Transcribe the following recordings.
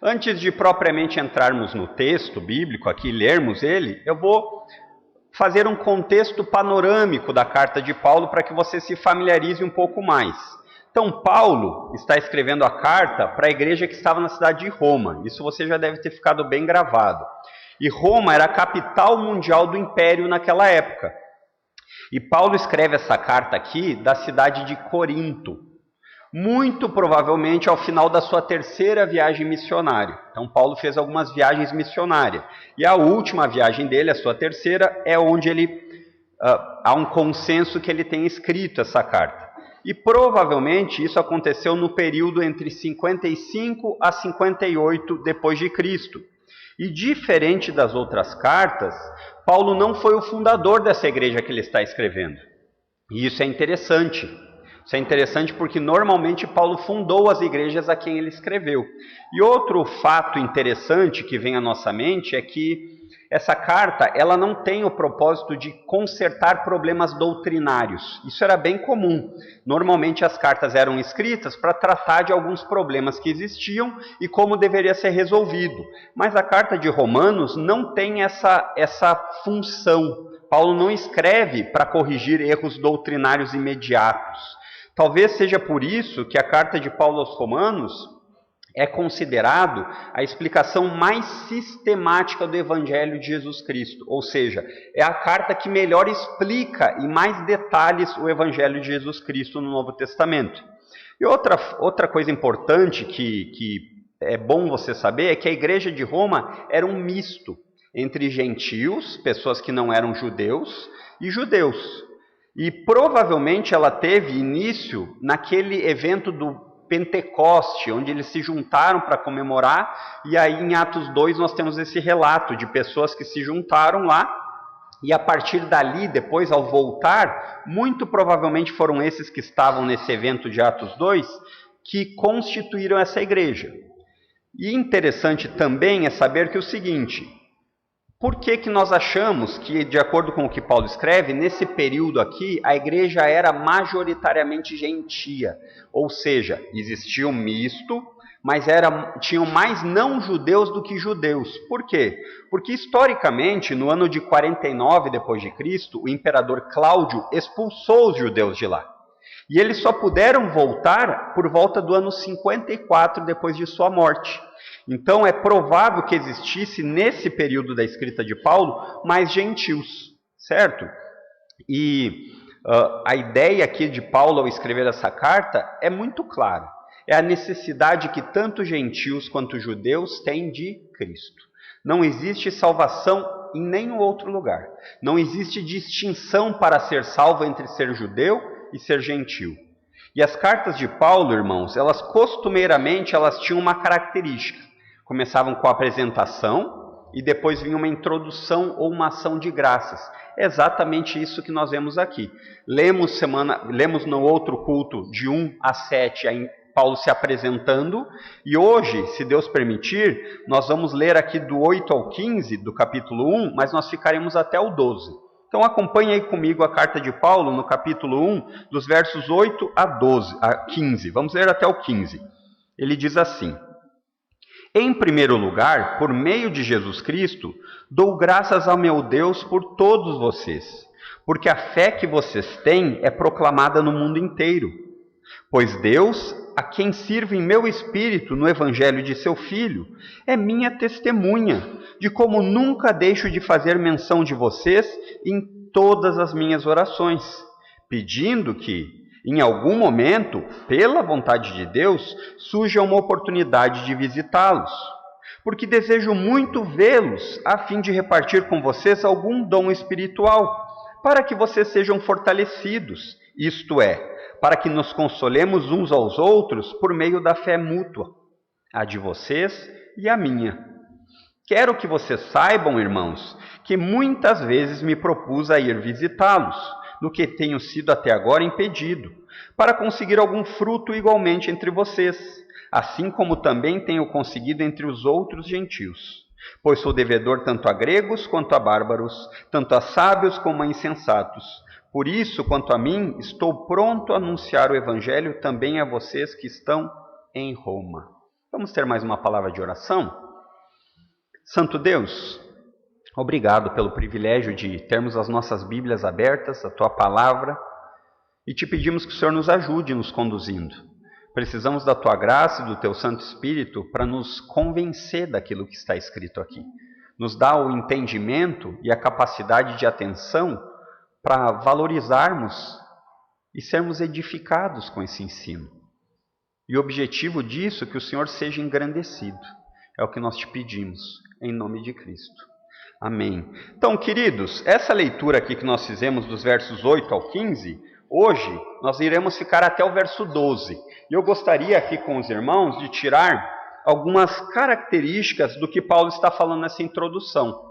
Antes de propriamente entrarmos no texto bíblico, aqui lermos ele, eu vou fazer um contexto panorâmico da carta de Paulo para que você se familiarize um pouco mais. Então, Paulo está escrevendo a carta para a igreja que estava na cidade de Roma. Isso você já deve ter ficado bem gravado. E Roma era a capital mundial do império naquela época. E Paulo escreve essa carta aqui da cidade de Corinto, muito provavelmente ao final da sua terceira viagem missionária. Então, Paulo fez algumas viagens missionárias. E a última viagem dele, a sua terceira, é onde há um consenso que ele tem escrito essa carta. E provavelmente isso aconteceu no período entre 55 a 58 depois de Cristo. E diferente das outras cartas, Paulo não foi o fundador dessa igreja que ele está escrevendo. E isso é interessante. Isso é interessante porque normalmente Paulo fundou as igrejas a quem ele escreveu. E outro fato interessante que vem à nossa mente é que essa carta ela não tem o propósito de consertar problemas doutrinários. Isso era bem comum. Normalmente as cartas eram escritas para tratar de alguns problemas que existiam e como deveria ser resolvido. Mas a carta de Romanos não tem essa função. Paulo não escreve para corrigir erros doutrinários imediatos. Talvez seja por isso que a carta de Paulo aos Romanos é considerado a explicação mais sistemática do Evangelho de Jesus Cristo. Ou seja, é a carta que melhor explica em mais detalhes o Evangelho de Jesus Cristo no Novo Testamento. E outra coisa importante que é bom você saber é que a igreja de Roma era um misto entre gentios, pessoas que não eram judeus, e judeus. E provavelmente ela teve início naquele evento do Pentecoste, onde eles se juntaram para comemorar, e aí em Atos 2 nós temos esse relato de pessoas que se juntaram lá, e a partir dali, depois ao voltar, muito provavelmente foram esses que estavam nesse evento de Atos 2, que constituíram essa igreja. E interessante também é saber que o seguinte: por que nós achamos que, de acordo com o que Paulo escreve, nesse período aqui, a igreja era majoritariamente gentia? Ou seja, existia um misto, mas tinham mais não-judeus do que judeus. Por quê? Porque, historicamente, no ano de 49 depois de Cristo, o imperador Cláudio expulsou os judeus de lá. E eles só puderam voltar por volta do ano 54 depois de sua morte. Então é provável que existisse nesse período da escrita de Paulo mais gentios, certo? E a ideia aqui de Paulo ao escrever essa carta é muito clara. É a necessidade que tanto gentios quanto judeus têm de Cristo. Não existe salvação em nenhum outro lugar. Não existe distinção para ser salvo entre ser judeu e ser gentil. E as cartas de Paulo, irmãos, costumeiramente tinham uma característica. Começavam com a apresentação e depois vinha uma introdução ou uma ação de graças. É exatamente isso que nós vemos aqui. Lemos no outro culto de 1 a 7 Paulo se apresentando, e hoje, se Deus permitir, nós vamos ler aqui do 8 ao 15 do capítulo 1, mas nós ficaremos até o 12. Então acompanhe aí comigo a carta de Paulo no capítulo 1, dos versos 8 a 15. Vamos ler até o 15. Ele diz assim: em primeiro lugar, por meio de Jesus Cristo, dou graças ao meu Deus por todos vocês, porque a fé que vocês têm é proclamada no mundo inteiro. Pois Deus, a quem sirvo em meu espírito no evangelho de seu Filho, é minha testemunha de como nunca deixo de fazer menção de vocês em todas as minhas orações, pedindo que, em algum momento, pela vontade de Deus, surja uma oportunidade de visitá-los, porque desejo muito vê-los a fim de repartir com vocês algum dom espiritual, para que vocês sejam fortalecidos, isto é, para que nos consolemos uns aos outros por meio da fé mútua, a de vocês e a minha. Quero que vocês saibam, irmãos, que muitas vezes me propus a ir visitá-los, no que tenho sido até agora impedido, para conseguir algum fruto igualmente entre vocês, assim como também tenho conseguido entre os outros gentios. Pois sou devedor tanto a gregos quanto a bárbaros, tanto a sábios como a insensatos. Por isso, quanto a mim, estou pronto a anunciar o evangelho também a vocês que estão em Roma. Vamos ter mais uma palavra de oração? Santo Deus, obrigado pelo privilégio de termos as nossas Bíblias abertas, a Tua Palavra, e te pedimos que o Senhor nos ajude nos conduzindo. Precisamos da Tua graça e do Teu Santo Espírito para nos convencer daquilo que está escrito aqui. Nos dá o entendimento e a capacidade de atenção para valorizarmos e sermos edificados com esse ensino. E o objetivo disso é que o Senhor seja engrandecido. É o que nós te pedimos, em nome de Cristo. Amém. Então, queridos, essa leitura aqui que nós fizemos dos versos 8 ao 15, hoje nós iremos ficar até o verso 12. E eu gostaria aqui com os irmãos de tirar algumas características do que Paulo está falando nessa introdução.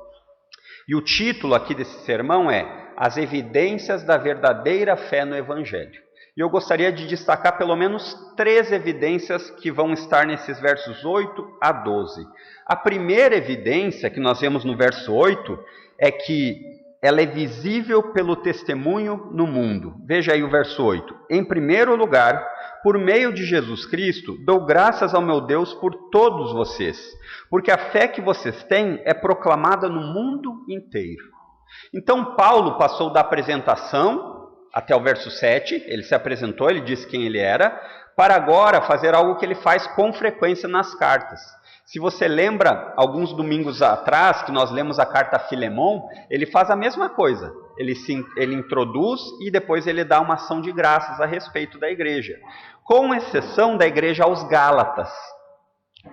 E o título aqui desse sermão é As Evidências da Verdadeira Fé no Evangelho. E eu gostaria de destacar pelo menos 3 evidências que vão estar nesses versos 8 a 12. A primeira evidência que nós vemos no verso 8 é que ela é visível pelo testemunho no mundo. Veja aí o verso 8. Em primeiro lugar, por meio de Jesus Cristo, dou graças ao meu Deus por todos vocês, porque a fé que vocês têm é proclamada no mundo inteiro. Então Paulo passou da apresentação até o verso 7, ele se apresentou, ele disse quem ele era, para agora fazer algo que ele faz com frequência nas cartas. Se você lembra, alguns domingos atrás, que nós lemos a carta a Filemon, ele faz a mesma coisa. Ele introduz e depois ele dá uma ação de graças a respeito da igreja. Com exceção da igreja aos Gálatas.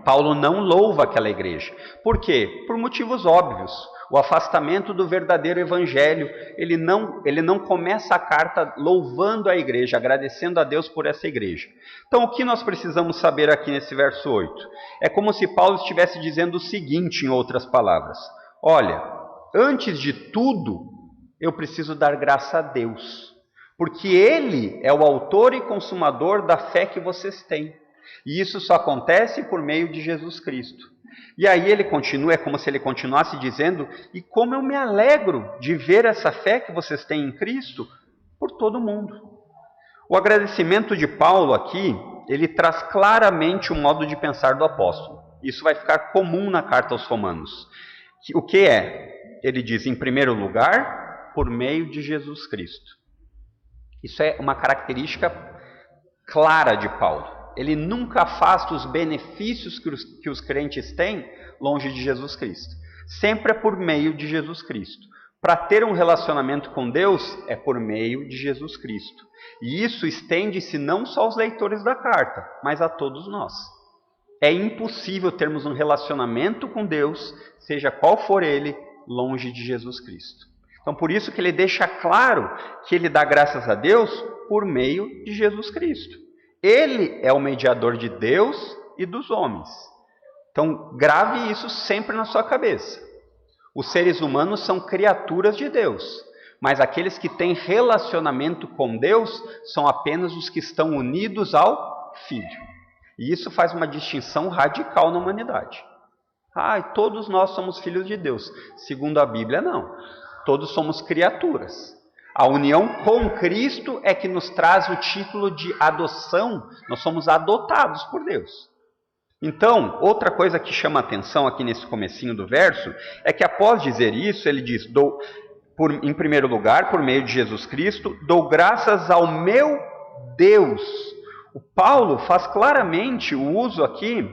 Paulo não louva aquela igreja. Por quê? Por motivos óbvios. O afastamento do verdadeiro evangelho, ele não começa a carta louvando a igreja, agradecendo a Deus por essa igreja. Então, o que nós precisamos saber aqui nesse verso 8? É como se Paulo estivesse dizendo o seguinte, em outras palavras. Olha, antes de tudo, eu preciso dar graça a Deus, porque Ele é o autor e consumador da fé que vocês têm. E isso só acontece por meio de Jesus Cristo. E aí ele continua, é como se ele continuasse dizendo, e como eu me alegro de ver essa fé que vocês têm em Cristo por todo mundo. O agradecimento de Paulo aqui, ele traz claramente o modo de pensar do apóstolo. Isso vai ficar comum na carta aos Romanos. O que é? Ele diz, em primeiro lugar, por meio de Jesus Cristo. Isso é uma característica clara de Paulo. Ele nunca afasta os benefícios que os crentes têm longe de Jesus Cristo. Sempre é por meio de Jesus Cristo. Para ter um relacionamento com Deus, é por meio de Jesus Cristo. E isso estende-se não só aos leitores da carta, mas a todos nós. É impossível termos um relacionamento com Deus, seja qual for ele, longe de Jesus Cristo. Então, por isso que ele deixa claro que ele dá graças a Deus por meio de Jesus Cristo. Ele é o mediador de Deus e dos homens. Então, grave isso sempre na sua cabeça. Os seres humanos são criaturas de Deus, mas aqueles que têm relacionamento com Deus são apenas os que estão unidos ao Filho. E isso faz uma distinção radical na humanidade. Todos nós somos filhos de Deus. Segundo a Bíblia, não. Todos somos criaturas. A união com Cristo é que nos traz o título de adoção. Nós somos adotados por Deus. Então, outra coisa que chama a atenção aqui nesse comecinho do verso, é que após dizer isso, ele diz, em primeiro lugar, por meio de Jesus Cristo, dou graças ao meu Deus. O Paulo faz claramente o uso aqui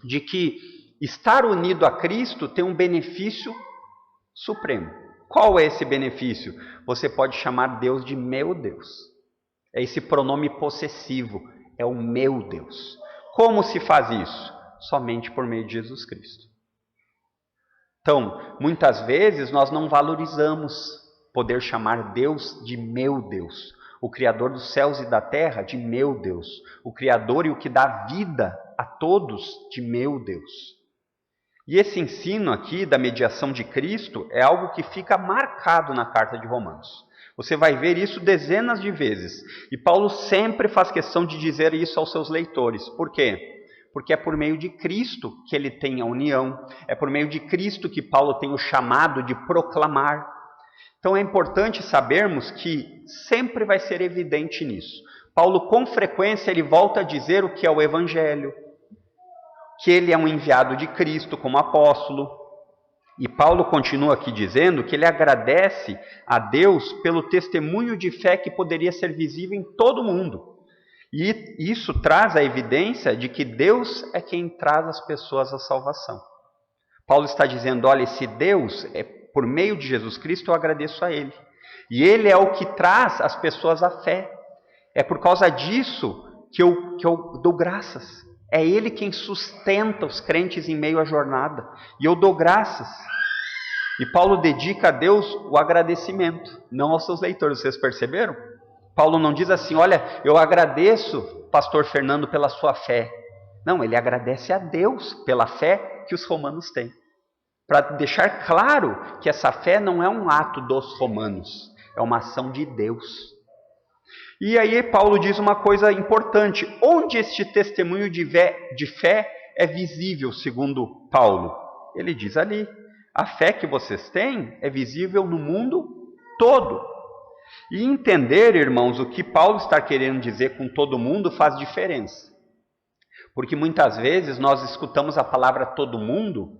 de que estar unido a Cristo tem um benefício supremo. Qual é esse benefício? Você pode chamar Deus de meu Deus. É esse pronome possessivo, é o meu Deus. Como se faz isso? Somente por meio de Jesus Cristo. Então, muitas vezes nós não valorizamos poder chamar Deus de meu Deus. O Criador dos céus e da terra de meu Deus. O Criador e o que dá vida a todos de meu Deus. E esse ensino aqui da mediação de Cristo é algo que fica marcado na carta de Romanos. Você vai ver isso dezenas de vezes. E Paulo sempre faz questão de dizer isso aos seus leitores. Por quê? Porque é por meio de Cristo que ele tem a união. É por meio de Cristo que Paulo tem o chamado de proclamar. Então é importante sabermos que sempre vai ser evidente nisso. Paulo, com frequência, ele volta a dizer o que é o Evangelho. que ele é um enviado de Cristo como apóstolo. E Paulo continua aqui dizendo que ele agradece a Deus pelo testemunho de fé que poderia ser visível em todo mundo. E isso traz a evidência de que Deus é quem traz as pessoas à salvação. Paulo está dizendo, olha, esse Deus, por meio de Jesus Cristo, eu agradeço a Ele. E Ele é o que traz as pessoas à fé. É por causa disso que eu dou graças. É Ele quem sustenta os crentes em meio à jornada. E eu dou graças. E Paulo dedica a Deus o agradecimento, não aos seus leitores. Vocês perceberam? Paulo não diz assim, olha, eu agradeço, pastor Fernando, pela sua fé. Não, ele agradece a Deus pela fé que os romanos têm. Para deixar claro que essa fé não é um ato dos romanos, é uma ação de Deus. E aí Paulo diz uma coisa importante, onde este testemunho de fé é visível, segundo Paulo? Ele diz ali, a fé que vocês têm é visível no mundo todo. E entender, irmãos, o que Paulo está querendo dizer com todo mundo faz diferença. Porque muitas vezes nós escutamos a palavra todo mundo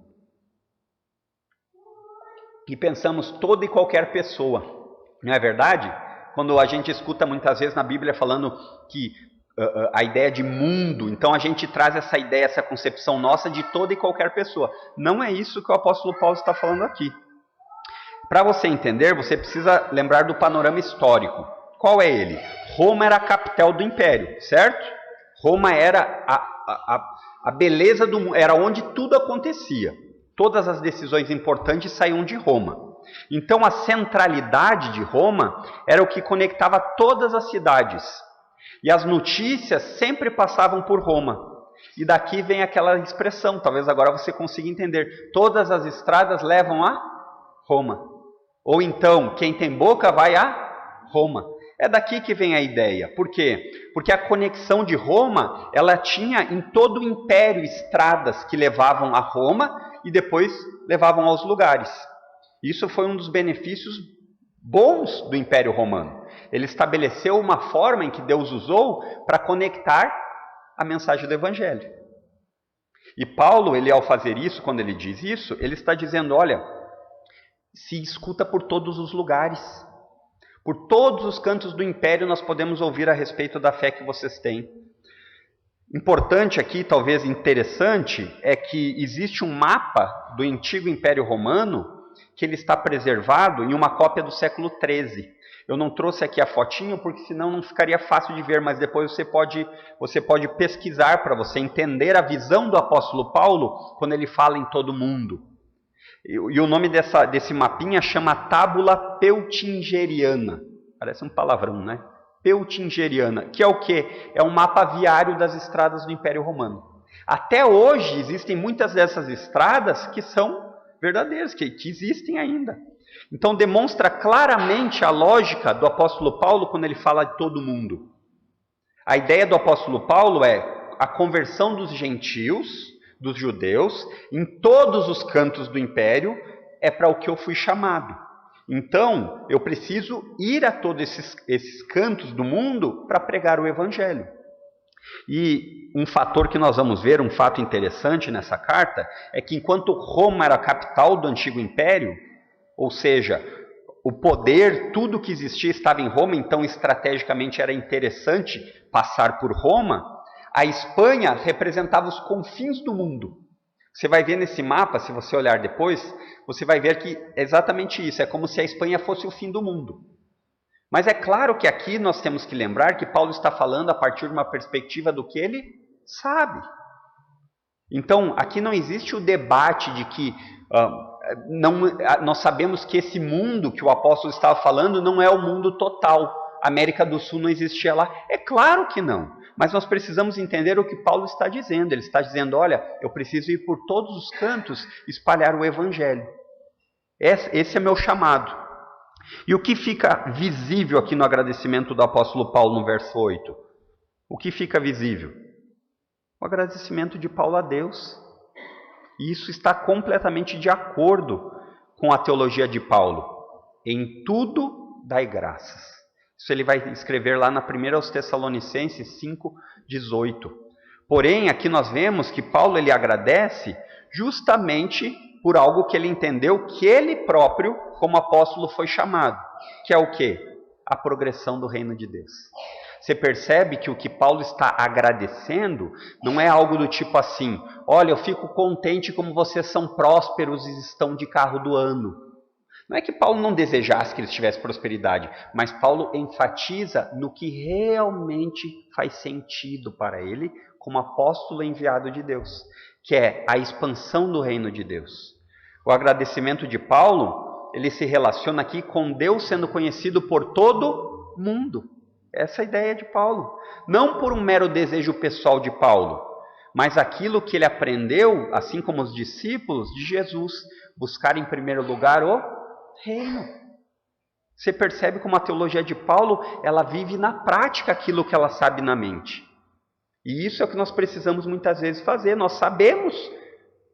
e pensamos toda e qualquer pessoa. Não é verdade? Quando a gente escuta muitas vezes na Bíblia falando que a ideia de mundo, então a gente traz essa ideia, essa concepção nossa de toda e qualquer pessoa. Não é isso que o apóstolo Paulo está falando aqui. Para você entender, você precisa lembrar do panorama histórico. Qual é ele? Roma era a capital do império, certo? Roma era a beleza do mundo, era onde tudo acontecia. Todas as decisões importantes saíam de Roma. Então a centralidade de Roma era o que conectava todas as cidades. E as notícias sempre passavam por Roma. E daqui vem aquela expressão, talvez agora você consiga entender. Todas as estradas levam a Roma. Ou então, quem tem boca vai a Roma. É daqui que vem a ideia. Por quê? Porque a conexão de Roma, ela tinha em todo o império estradas que levavam a Roma e depois levavam aos lugares. Isso foi um dos benefícios bons do Império Romano. Ele estabeleceu uma forma em que Deus usou para conectar a mensagem do Evangelho. E Paulo, ele ao fazer isso, quando ele diz isso, ele está dizendo, olha, se escuta por todos os lugares. Por todos os cantos do império nós podemos ouvir a respeito da fé que vocês têm. Importante aqui, talvez interessante, é que existe um mapa do antigo Império Romano que ele está preservado em uma cópia do século XIII. Eu não trouxe aqui a fotinho porque senão não ficaria fácil de ver, mas depois você pode pesquisar para você entender a visão do apóstolo Paulo quando ele fala em todo mundo. E o nome desse mapinha chama Tábula Peutingeriana. Parece um palavrão, né? Peutingeriana, que é o quê? É um mapa viário das estradas do Império Romano. Até hoje existem muitas dessas estradas que são verdadeiras, que existem ainda. Então demonstra claramente a lógica do apóstolo Paulo quando ele fala de todo mundo. A ideia do apóstolo Paulo é a conversão dos gentios, dos judeus, em todos os cantos do império, é para o que eu fui chamado. Então, eu preciso ir a todos esses cantos do mundo para pregar o evangelho. E um fator que nós vamos ver, um fato interessante nessa carta, é que enquanto Roma era a capital do antigo império, ou seja, o poder, tudo que existia estava em Roma, então estrategicamente era interessante passar por Roma, a Espanha representava os confins do mundo. Você vai ver nesse mapa, se você olhar depois, você vai ver que é exatamente isso, é como se a Espanha fosse o fim do mundo. Mas é claro que aqui nós temos que lembrar que Paulo está falando a partir de uma perspectiva do que ele sabe. Então, aqui não existe o debate de que nós sabemos que esse mundo que o apóstolo estava falando não é o mundo total. A América do Sul não existia lá. É claro que não. Mas nós precisamos entender o que Paulo está dizendo. Ele está dizendo, olha, eu preciso ir por todos os cantos espalhar o evangelho. Esse é meu chamado. E o que fica visível aqui no agradecimento do apóstolo Paulo no verso 8? O que fica visível? O agradecimento de Paulo a Deus. E isso está completamente de acordo com a teologia de Paulo. Em tudo dai graças. Isso ele vai escrever lá na 1 aos Tessalonicenses 5:18. Porém, aqui nós vemos que Paulo ele agradece justamente por algo que ele entendeu que ele próprio, como apóstolo, foi chamado. Que é o quê? A progressão do reino de Deus. Você percebe que o que Paulo está agradecendo não é algo do tipo assim: olha, eu fico contente como vocês são prósperos e estão de carro do ano. Não é que Paulo não desejasse que eles tivessem prosperidade, mas Paulo enfatiza no que realmente faz sentido para ele como apóstolo enviado de Deus, que é a expansão do reino de Deus. O agradecimento de Paulo, ele se relaciona aqui com Deus sendo conhecido por todo mundo. Essa é a ideia de Paulo. Não por um mero desejo pessoal de Paulo, mas aquilo que ele aprendeu, assim como os discípulos de Jesus, buscar em primeiro lugar o reino. Você percebe como a teologia de Paulo, ela vive na prática aquilo que ela sabe na mente. E isso é o que nós precisamos muitas vezes fazer. Nós sabemos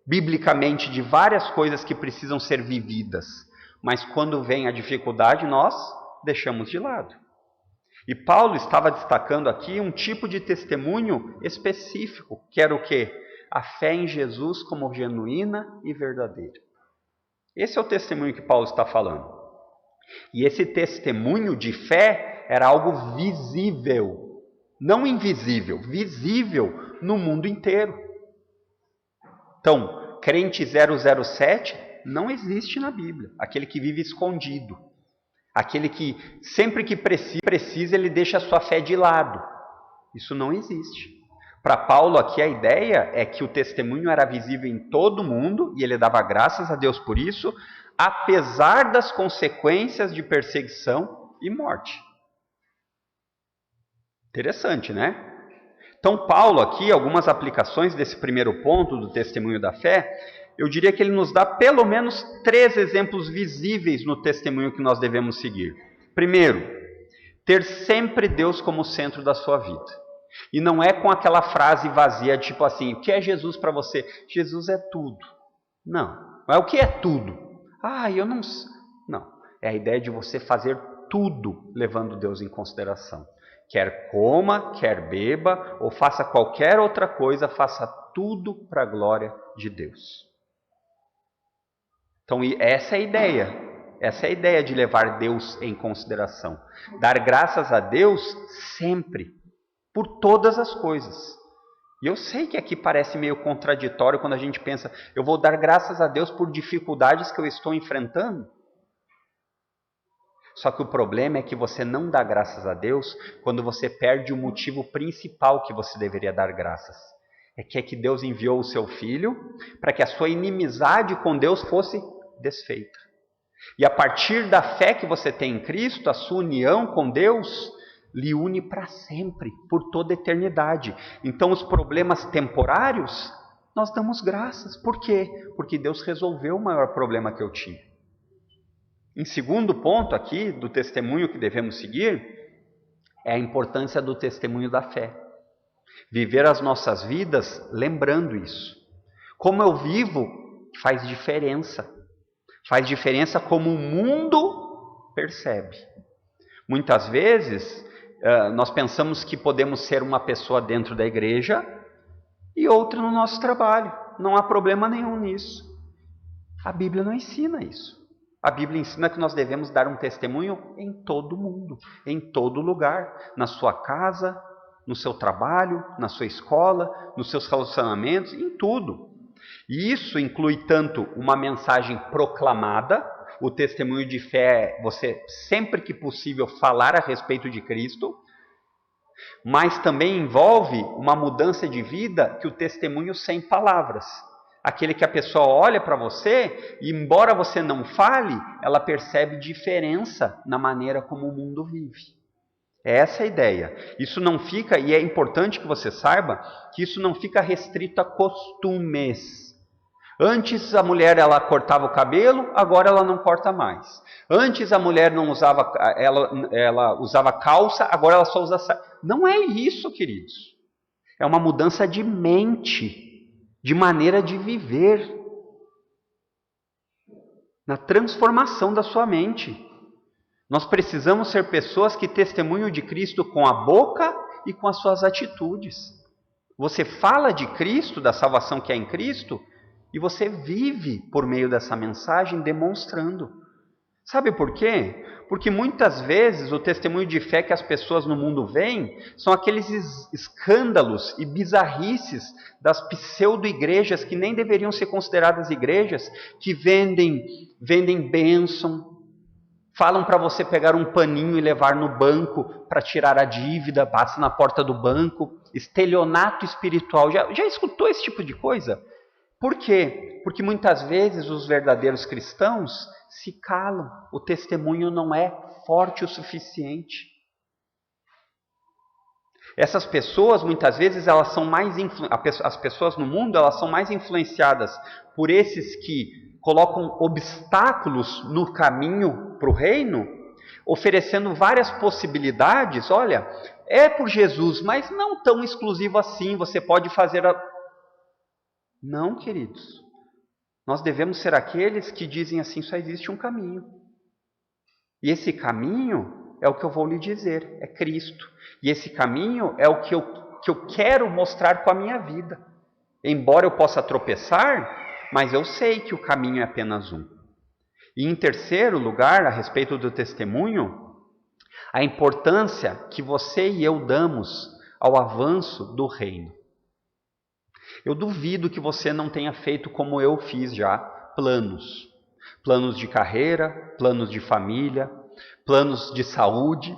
biblicamente de várias coisas que precisam ser vividas, mas quando vem a dificuldade, nós deixamos de lado. E Paulo estava destacando aqui um tipo de testemunho específico, que era o quê? A fé em Jesus como genuína e verdadeira. Esse é o testemunho que Paulo está falando. E esse testemunho de fé era algo visível, não invisível, visível no mundo inteiro. Então, crente 007 não existe na Bíblia, aquele que vive escondido. Aquele que sempre que precisa, ele deixa a sua fé de lado. Isso não existe. Para Paulo aqui a ideia é que o testemunho era visível em todo mundo, e ele dava graças a Deus por isso, apesar das consequências de perseguição e morte. Interessante, né? Então Paulo aqui, algumas aplicações desse primeiro ponto do testemunho da fé, eu diria que ele nos dá pelo menos 3 exemplos visíveis no testemunho que nós devemos seguir. Primeiro, ter sempre Deus como centro da sua vida. E não é com aquela frase vazia, tipo assim, o que é Jesus para você? Jesus é tudo. Não é o que é tudo. Eu não sei. Não, é a ideia de você fazer tudo levando Deus em consideração. Quer coma, quer beba, ou faça qualquer outra coisa, faça tudo para a glória de Deus. Então, essa é a ideia de levar Deus em consideração. Dar graças a Deus sempre, por todas as coisas. E eu sei que aqui parece meio contraditório quando a gente pensa, eu vou dar graças a Deus por dificuldades que eu estou enfrentando. Só que o problema é que você não dá graças a Deus quando você perde o motivo principal que você deveria dar graças. É que Deus enviou o seu Filho para que a sua inimizade com Deus fosse desfeita. E a partir da fé que você tem em Cristo, a sua união com Deus lhe une para sempre, por toda a eternidade. Então os problemas temporários, nós damos graças. Por quê? Porque Deus resolveu o maior problema que eu tinha. Em segundo ponto aqui, do testemunho que devemos seguir, é a importância do testemunho da fé. Viver as nossas vidas lembrando isso. Como eu vivo faz diferença. Faz diferença como o mundo percebe. Muitas vezes, nós pensamos que podemos ser uma pessoa dentro da igreja e outra no nosso trabalho. Não há problema nenhum nisso. A Bíblia não ensina isso. A Bíblia ensina que nós devemos dar um testemunho em todo mundo, em todo lugar, na sua casa, no seu trabalho, na sua escola, nos seus relacionamentos, em tudo. E isso inclui tanto uma mensagem proclamada, o testemunho de fé, você sempre que possível falar a respeito de Cristo, mas também envolve uma mudança de vida que o testemunho sem palavras. Aquele que a pessoa olha para você e, embora você não fale, ela percebe diferença na maneira como o mundo vive. Essa é a ideia. Isso não fica, e é importante que você saiba, que isso não fica restrito a costumes. Antes a mulher ela cortava o cabelo, agora ela não corta mais. Antes a mulher não usava, ela usava calça, agora ela só usa saia. Não é isso, queridos. É uma mudança de mente, de maneira de viver, na transformação da sua mente. Nós precisamos ser pessoas que testemunham de Cristo com a boca e com as suas atitudes. Você fala de Cristo, da salvação que é em Cristo, e você vive por meio dessa mensagem demonstrando. Sabe por quê? Porque muitas vezes o testemunho de fé que as pessoas no mundo veem são aqueles escândalos e bizarrices das pseudo-igrejas que nem deveriam ser consideradas igrejas, que vendem bênção, falam para você pegar um paninho e levar no banco para tirar a dívida, passa na porta do banco, estelionato espiritual. Já escutou esse tipo de coisa? Por quê? Porque muitas vezes os verdadeiros cristãos se calam, o testemunho não é forte o suficiente. Essas pessoas, muitas vezes, elas são as pessoas no mundo, elas são mais influenciadas por esses que colocam obstáculos no caminho para o reino, oferecendo várias possibilidades. Olha, é por Jesus, mas não tão exclusivo assim, você pode fazer Não, queridos. Nós devemos ser aqueles que dizem assim, só existe um caminho. E esse caminho é o que eu vou lhe dizer, é Cristo. E esse caminho é o que eu quero mostrar com a minha vida. Embora eu possa tropeçar, mas eu sei que o caminho é apenas um. E em terceiro lugar, a respeito do testemunho, a importância que você e eu damos ao avanço do reino. Eu duvido que você não tenha feito como eu fiz já, planos. Planos de carreira, planos de família, planos de saúde.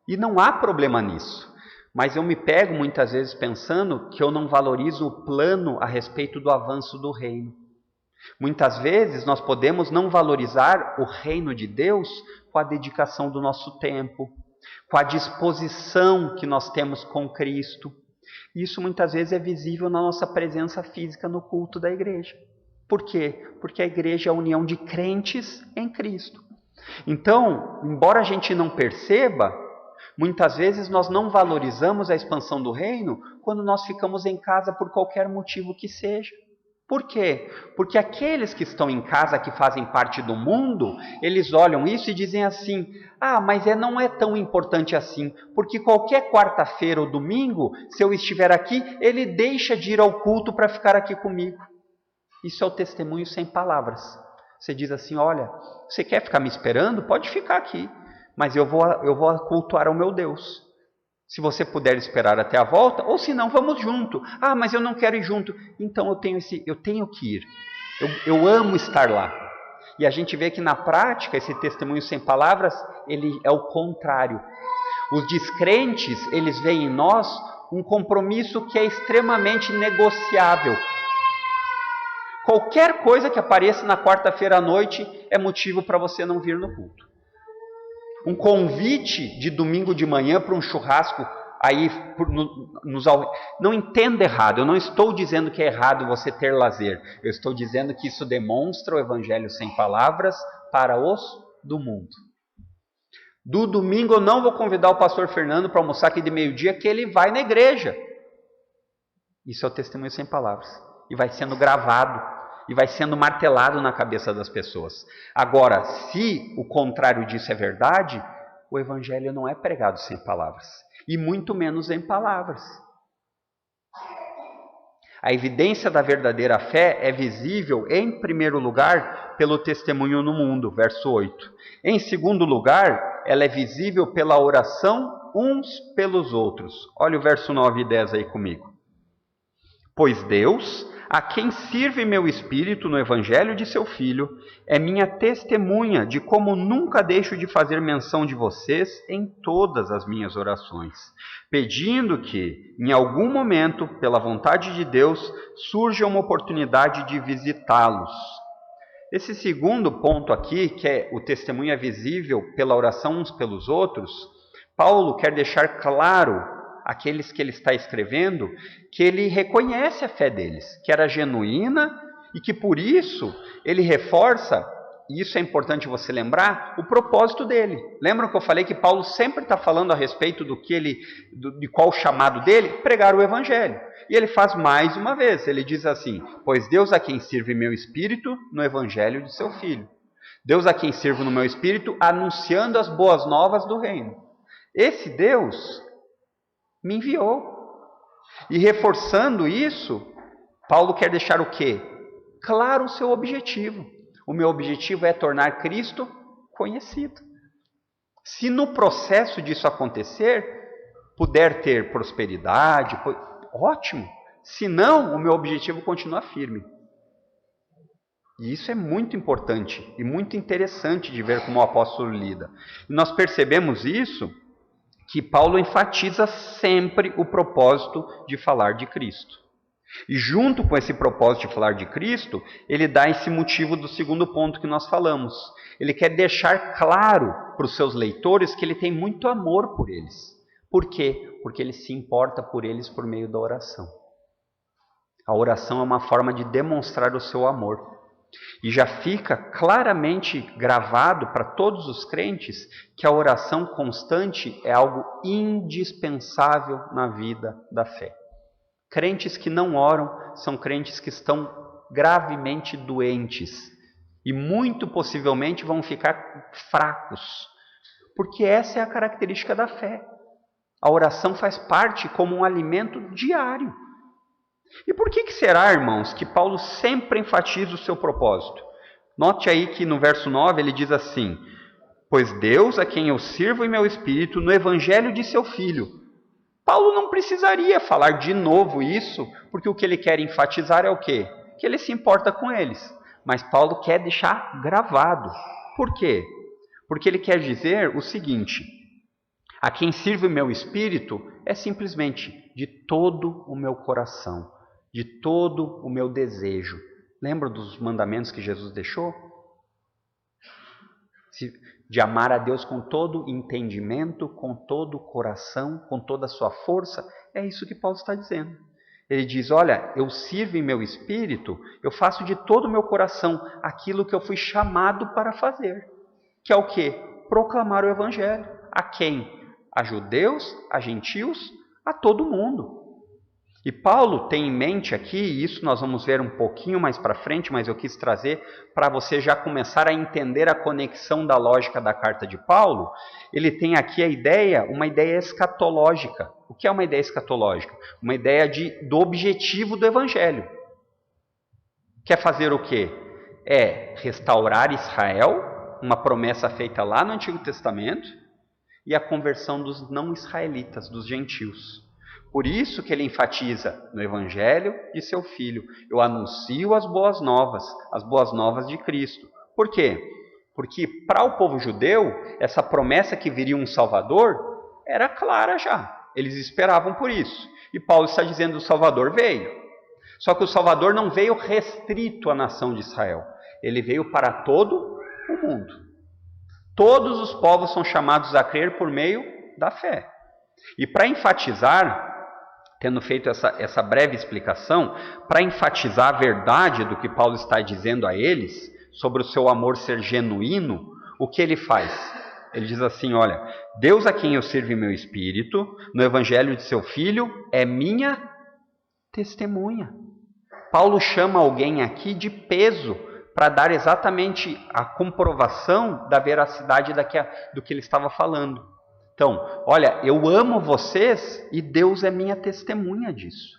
E não há problema nisso. Mas eu me pego muitas vezes pensando que eu não valorizo o plano a respeito do avanço do reino. Muitas vezes nós podemos não valorizar o reino de Deus com a dedicação do nosso tempo, com a disposição que nós temos com Cristo. Isso muitas vezes é visível na nossa presença física no culto da igreja. Por quê? Porque a igreja é a união de crentes em Cristo. Então, embora a gente não perceba, muitas vezes nós não valorizamos a expansão do reino quando nós ficamos em casa por qualquer motivo que seja. Por quê? Porque aqueles que estão em casa, que fazem parte do mundo, eles olham isso e dizem assim, mas não é tão importante assim, porque qualquer quarta-feira ou domingo, se eu estiver aqui, ele deixa de ir ao culto para ficar aqui comigo. Isso é o testemunho sem palavras. Você diz assim, olha, você quer ficar me esperando? Pode ficar aqui, mas eu vou cultuar ao meu Deus. Se você puder esperar até a volta, ou se não, vamos junto. Mas eu não quero ir junto. Então eu tenho que ir. Eu amo estar lá. E a gente vê que na prática, esse testemunho sem palavras, ele é o contrário. Os descrentes, eles veem em nós um compromisso que é extremamente negociável. Qualquer coisa que apareça na quarta-feira à noite é motivo para você não vir no culto. Um convite de domingo de manhã para um churrasco, não entenda errado, eu não estou dizendo que é errado você ter lazer, eu estou dizendo que isso demonstra o evangelho sem palavras para os do mundo. Do domingo eu não vou convidar o pastor Fernando para almoçar aqui de meio-dia, que ele vai na igreja. Isso é o testemunho sem palavras, e vai sendo gravado, e vai sendo martelado na cabeça das pessoas. Agora, se o contrário disso é verdade, o evangelho não é pregado sem palavras, e muito menos em palavras. A evidência da verdadeira fé é visível, em primeiro lugar, pelo testemunho no mundo, verso 8. Em segundo lugar, ela é visível pela oração uns pelos outros. Olha o verso 9 e 10 aí comigo. Pois Deus, a quem sirve meu espírito no evangelho de seu Filho, é minha testemunha de como nunca deixo de fazer menção de vocês em todas as minhas orações, pedindo que, em algum momento, pela vontade de Deus, surja uma oportunidade de visitá-los. Esse segundo ponto aqui, que é o testemunho é visível pela oração uns pelos outros, Paulo quer deixar claro aqueles que ele está escrevendo, que ele reconhece a fé deles, que era genuína e que por isso ele reforça, e isso é importante você lembrar, o propósito dele. Lembram que eu falei que Paulo sempre está falando a respeito de qual o chamado dele? Pregar o evangelho. E ele faz mais uma vez, ele diz assim, pois Deus a quem sirve meu espírito no evangelho de seu Filho. Deus a quem sirvo no meu espírito anunciando as boas novas do reino. Esse Deus me enviou. E reforçando isso, Paulo quer deixar o quê? Claro o seu objetivo. O meu objetivo é tornar Cristo conhecido. Se no processo disso acontecer, puder ter prosperidade, ótimo. Se não, o meu objetivo continua firme. E isso é muito importante e muito interessante de ver como o apóstolo lida. E nós percebemos isso, que Paulo enfatiza sempre o propósito de falar de Cristo. E junto com esse propósito de falar de Cristo, ele dá esse motivo do segundo ponto que nós falamos. Ele quer deixar claro para os seus leitores que ele tem muito amor por eles. Por quê? Porque ele se importa por eles por meio da oração. A oração é uma forma de demonstrar o seu amor. E já fica claramente gravado para todos os crentes que a oração constante é algo indispensável na vida da fé. Crentes que não oram são crentes que estão gravemente doentes e muito possivelmente vão ficar fracos, porque essa é a característica da fé. A oração faz parte como um alimento diário. E por que será, irmãos, que Paulo sempre enfatiza o seu propósito? Note aí que no verso 9 ele diz assim: pois Deus, a quem eu sirvo em meu espírito, no evangelho de seu Filho. Paulo não precisaria falar de novo isso, porque o que ele quer enfatizar é o quê? Que ele se importa com eles. Mas Paulo quer deixar gravado. Por quê? Porque ele quer dizer o seguinte: a quem sirvo em meu espírito é simplesmente de todo o meu coração, de todo o meu desejo. Lembra dos mandamentos que Jesus deixou? De amar a Deus com todo entendimento, com todo o coração, com toda a sua força. É isso que Paulo está dizendo. Ele diz, olha, eu sirvo em meu espírito, eu faço de todo o meu coração aquilo que eu fui chamado para fazer. Que é o quê? Proclamar o evangelho. A quem? A judeus, a gentios, a todo mundo. E Paulo tem em mente aqui, e isso nós vamos ver um pouquinho mais para frente, mas eu quis trazer para você já começar a entender a conexão da lógica da carta de Paulo. Ele tem aqui a ideia, uma ideia escatológica. O que é uma ideia escatológica? Uma ideia do objetivo do evangelho. Quer fazer o quê? É restaurar Israel, uma promessa feita lá no Antigo Testamento, e a conversão dos não israelitas, dos gentios. Por isso que ele enfatiza no evangelho de seu Filho. Eu anuncio as boas novas de Cristo. Por quê? Porque para o povo judeu, essa promessa que viria um Salvador era clara já. Eles esperavam por isso. E Paulo está dizendo que o Salvador veio. Só que o Salvador não veio restrito à nação de Israel. Ele veio para todo o mundo. Todos os povos são chamados a crer por meio da fé. E para enfatizar, tendo feito essa breve explicação, para enfatizar a verdade do que Paulo está dizendo a eles, sobre o seu amor ser genuíno, o que ele faz? Ele diz assim, olha, Deus a quem eu sirvo em meu espírito, no evangelho de seu Filho, é minha testemunha. Paulo chama alguém aqui de peso, para dar exatamente a comprovação da veracidade do que ele estava falando. Então, olha, eu amo vocês e Deus é minha testemunha disso.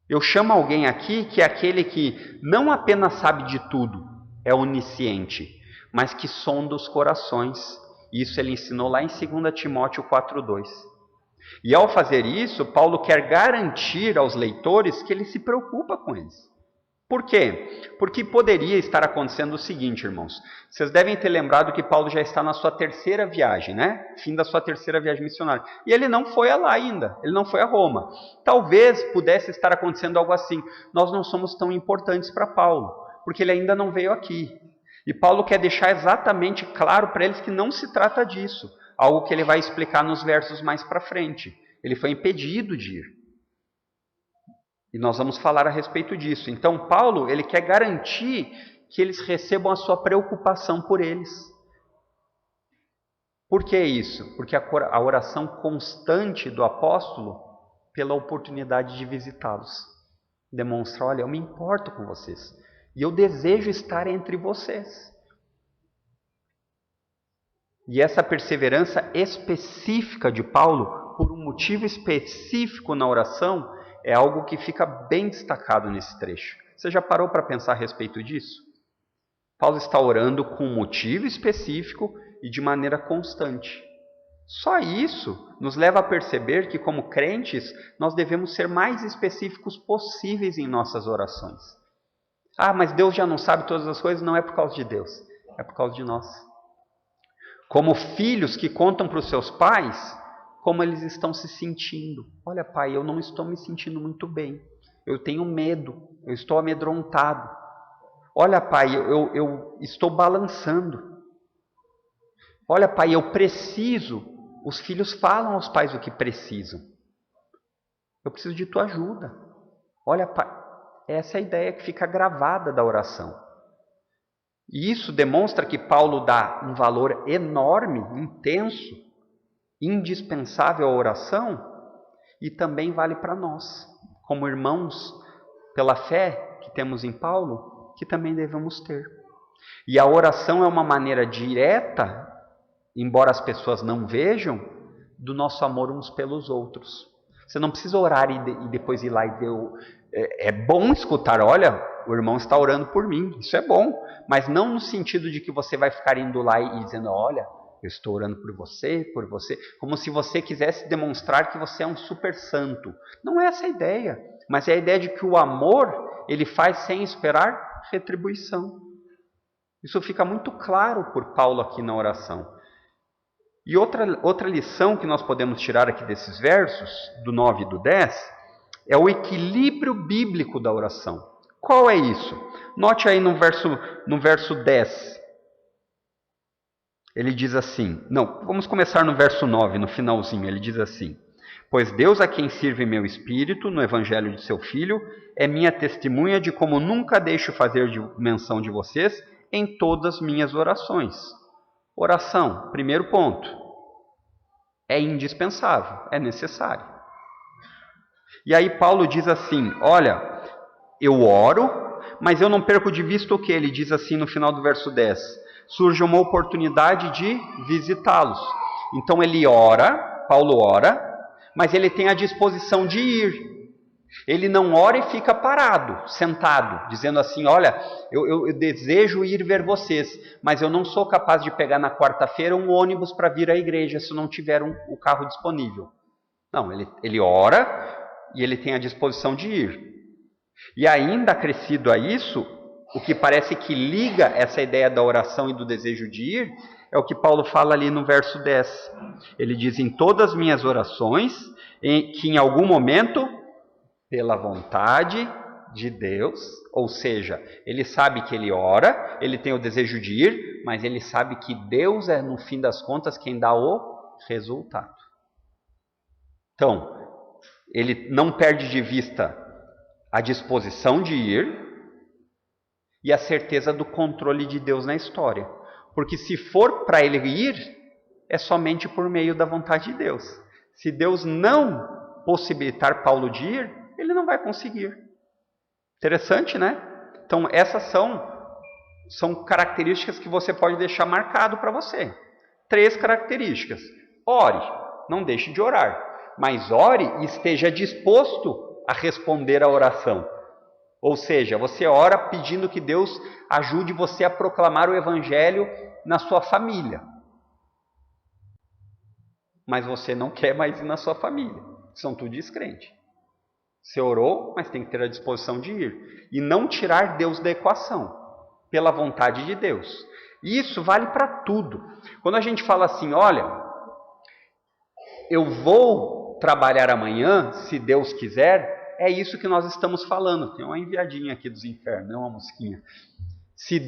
Eu chamo alguém aqui que é aquele que não apenas sabe de tudo, é onisciente, mas que sonda os corações. Isso ele ensinou lá em 2 Timóteo 4,2. E ao fazer isso, Paulo quer garantir aos leitores que ele se preocupa com eles. Por quê? Porque poderia estar acontecendo o seguinte, irmãos. Vocês devem ter lembrado que Paulo já está na sua terceira viagem, né? Fim da sua terceira viagem missionária. E ele não foi lá ainda, ele não foi a Roma. Talvez pudesse estar acontecendo algo assim. Nós não somos tão importantes para Paulo, porque ele ainda não veio aqui. E Paulo quer deixar exatamente claro para eles que não se trata disso. Algo que ele vai explicar nos versos mais para frente. Ele foi impedido de ir. E nós vamos falar a respeito disso. Então, Paulo, ele quer garantir que eles recebam a sua preocupação por eles. Por que isso? Porque a oração constante do apóstolo pela oportunidade de visitá-los. Demonstra, olha, eu me importo com vocês. E eu desejo estar entre vocês. E essa perseverança específica de Paulo por um motivo específico na oração, é algo que fica bem destacado nesse trecho. Você já parou para pensar a respeito disso? Paulo está orando com um motivo específico e de maneira constante. Só isso nos leva a perceber que, como crentes, nós devemos ser mais específicos possíveis em nossas orações. Ah, mas Deus já não sabe todas as coisas? Não é por causa de Deus, é por causa de nós. Como filhos que contam para os seus pais como eles estão se sentindo. Olha, pai, eu não estou me sentindo muito bem. Eu tenho medo, eu estou amedrontado. Olha, pai, eu estou balançando. Olha, pai, eu preciso. Os filhos falam aos pais o que precisam. Eu preciso de tua ajuda. Olha, pai, essa é a ideia que fica gravada da oração. E isso demonstra que Paulo dá um valor enorme, intenso, indispensável à oração, e também vale para nós, como irmãos, pela fé que temos em Paulo, que também devemos ter. E a oração é uma maneira direta, embora as pessoas não vejam, do nosso amor uns pelos outros. Você não precisa orar e depois ir lá e dizer, é bom escutar, olha, o irmão está orando por mim, isso é bom, mas não no sentido de que você vai ficar indo lá e dizendo, olha, eu estou orando por você, como se você quisesse demonstrar que você é um super santo. Não é essa a ideia, mas é a ideia de que o amor, ele faz sem esperar retribuição. Isso fica muito claro por Paulo aqui na oração. E outra lição que nós podemos tirar aqui desses versos, do 9 e do 10, é o equilíbrio bíblico da oração. Qual é isso? Note aí no verso 10. Ele diz assim, vamos começar no verso 9, no finalzinho, ele diz assim, pois Deus a quem sirve meu espírito, no evangelho de seu Filho, é minha testemunha de como nunca deixo fazer menção de vocês em todas as minhas orações. Oração, primeiro ponto, é indispensável, é necessário. E aí Paulo diz assim, olha, eu oro, mas eu não perco de vista o que ele diz assim no final do verso 10. Surge uma oportunidade de visitá-los. Então ele ora, Paulo ora, mas ele tem a disposição de ir. Ele não ora e fica parado, sentado, dizendo assim, olha, eu desejo ir ver vocês, mas eu não sou capaz de pegar na quarta-feira um ônibus para vir à igreja se não tiver o carro disponível. Não, ele ora e ele tem a disposição de ir. E ainda acrescido a isso, o que parece que liga essa ideia da oração e do desejo de ir, é o que Paulo fala ali no verso 10. Ele diz, em todas as minhas orações, que em algum momento, pela vontade de Deus, ou seja, ele sabe que ele ora, ele tem o desejo de ir, mas ele sabe que Deus é, no fim das contas, quem dá o resultado. Então, ele não perde de vista a disposição de ir e a certeza do controle de Deus na história. Porque se for para ele ir, é somente por meio da vontade de Deus. Se Deus não possibilitar Paulo de ir, ele não vai conseguir. Interessante, né? Então, essas são características que você pode deixar marcado para você. 3 características. Ore, não deixe de orar. Mas ore e esteja disposto a responder à oração. Ou seja, você ora pedindo que Deus ajude você a proclamar o evangelho na sua família. Mas você não quer mais ir na sua família. São tudo descrente. Você orou, mas tem que ter a disposição de ir. E não tirar Deus da equação, pela vontade de Deus. E isso vale para tudo. Quando a gente fala assim, olha, eu vou trabalhar amanhã, se Deus quiser, é isso que nós estamos falando. Tem uma enviadinha aqui dos infernos, não uma mosquinha. Se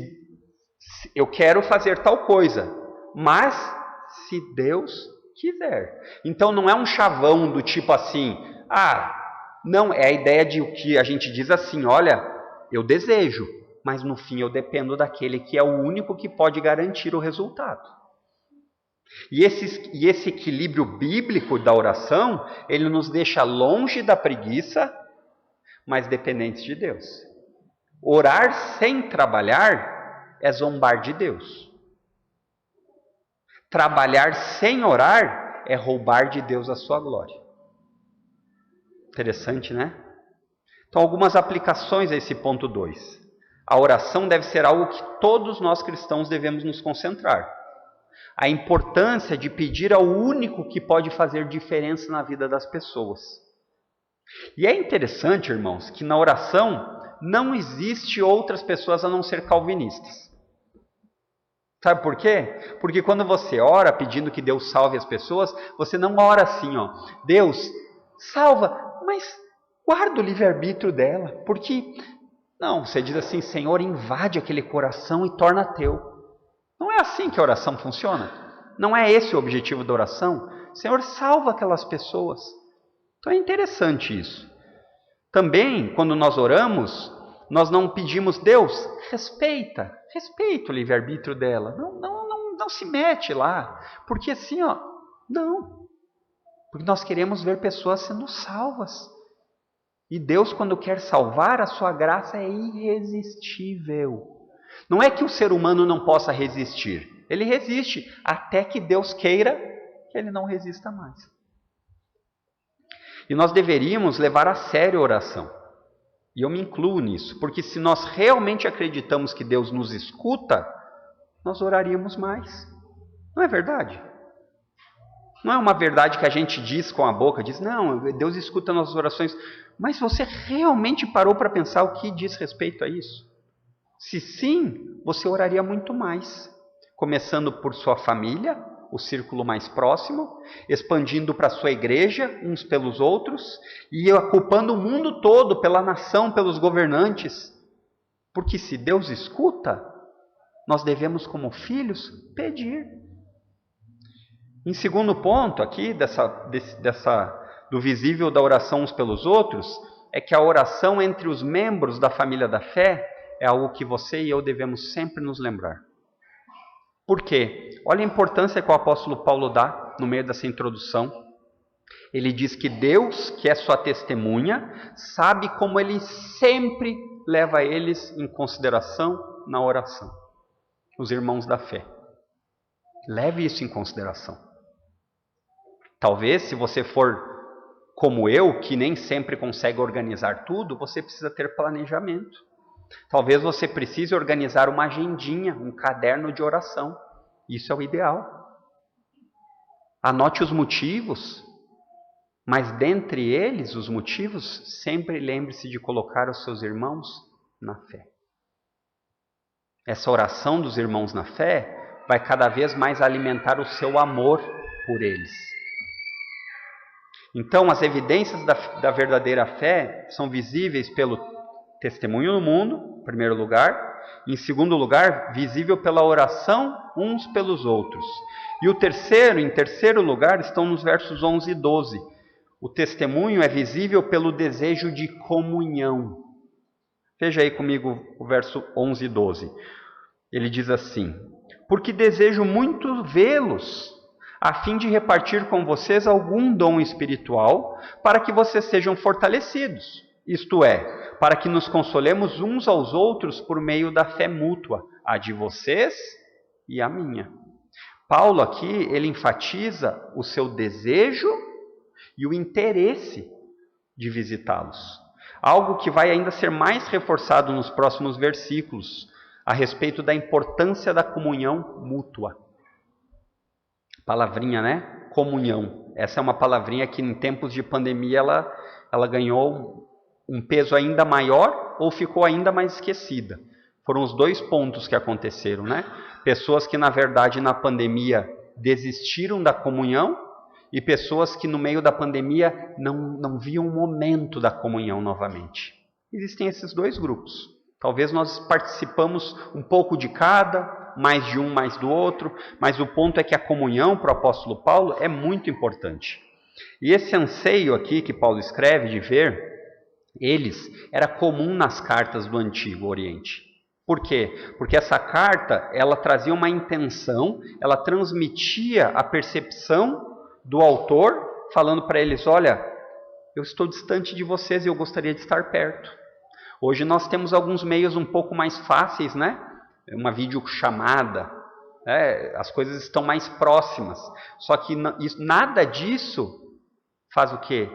eu quero fazer tal coisa, mas se Deus quiser. Então não é um chavão do tipo assim, não, é a ideia de o que a gente diz assim, olha, eu desejo, mas no fim eu dependo daquele que é o único que pode garantir o resultado. E esse equilíbrio bíblico da oração, ele nos deixa longe da preguiça, mas dependentes de Deus. Orar sem trabalhar é zombar de Deus. Trabalhar sem orar é roubar de Deus a sua glória. Interessante, né? Então, algumas aplicações a esse ponto 2. A oração deve ser algo que todos nós cristãos devemos nos concentrar. A importância de pedir ao único que pode fazer diferença na vida das pessoas. E é interessante, irmãos, que na oração não existe outras pessoas a não ser calvinistas. Sabe por quê? Porque quando você ora pedindo que Deus salve as pessoas, você não ora assim, ó, Deus, salva, mas guarda o livre-arbítrio dela, porque... Não, você diz assim, Senhor, invade aquele coração e torna teu. Não é assim que a oração funciona. Não é esse o objetivo da oração. Senhor, salva aquelas pessoas. Então é interessante isso. Também, quando nós oramos, nós não pedimos, Deus, respeita o livre-arbítrio dela. Não se mete lá. Porque assim, ó, não. Porque nós queremos ver pessoas sendo salvas. E Deus, quando quer salvar, a sua graça é irresistível. Não é que o ser humano não possa resistir. Ele resiste até que Deus queira que ele não resista mais. E nós deveríamos levar a sério a oração. E eu me incluo nisso. Porque se nós realmente acreditamos que Deus nos escuta, nós oraríamos mais. Não é verdade? Não é uma verdade que a gente diz com a boca, diz, não, Deus escuta nossas orações. Mas você realmente parou para pensar o que diz respeito a isso? Se sim, você oraria muito mais. Começando por sua família, o círculo mais próximo, expandindo para a sua igreja, uns pelos outros, e ocupando o mundo todo, pela nação, pelos governantes. Porque se Deus escuta, nós devemos, como filhos, pedir. Em segundo ponto aqui, do visível da oração uns pelos outros, é que a oração entre os membros da família da fé é algo que você e eu devemos sempre nos lembrar. Por quê? Olha a importância que o apóstolo Paulo dá no meio dessa introdução. Ele diz que Deus, que é sua testemunha, sabe como ele sempre leva eles em consideração na oração. Os irmãos da fé. Leve isso em consideração. Talvez, se você for como eu, que nem sempre consegue organizar tudo, você precisa ter planejamento. Talvez você precise organizar uma agendinha, um caderno de oração. Isso é o ideal. Anote os motivos, mas dentre eles, os motivos, sempre lembre-se de colocar os seus irmãos na fé. Essa oração dos irmãos na fé vai cada vez mais alimentar o seu amor por eles. Então, as evidências da verdadeira fé são visíveis pelo testemunho no mundo, em primeiro lugar. Em segundo lugar, visível pela oração uns pelos outros. E em terceiro lugar, estão nos versos 11 e 12. O testemunho é visível pelo desejo de comunhão. Veja aí comigo o verso 11 e 12. Ele diz assim: porque desejo muito vê-los, a fim de repartir com vocês algum dom espiritual, para que vocês sejam fortalecidos. Isto é, para que nos consolemos uns aos outros por meio da fé mútua, a de vocês e a minha. Paulo aqui, ele enfatiza o seu desejo e o interesse de visitá-los. Algo que vai ainda ser mais reforçado nos próximos versículos, a respeito da importância da comunhão mútua. Palavrinha, né? Comunhão. Essa é uma palavrinha que em tempos de pandemia ela ganhou um peso ainda maior ou ficou ainda mais esquecida. Foram os dois pontos que aconteceram, né? Pessoas que, na verdade, na pandemia desistiram da comunhão e pessoas que, no meio da pandemia, não viam o momento da comunhão novamente. Existem esses dois grupos. Talvez nós participamos um pouco de cada, mais de um, mais do outro, mas o ponto é que a comunhão para o apóstolo Paulo é muito importante. E esse anseio aqui que Paulo escreve de ver eles, era comum nas cartas do Antigo Oriente. Por quê? Porque essa carta, ela trazia uma intenção, ela transmitia a percepção do autor, falando para eles, olha, eu estou distante de vocês e eu gostaria de estar perto. Hoje nós temos alguns meios um pouco mais fáceis, né? Uma videochamada, As coisas estão mais próximas. Só que nada disso faz o quê?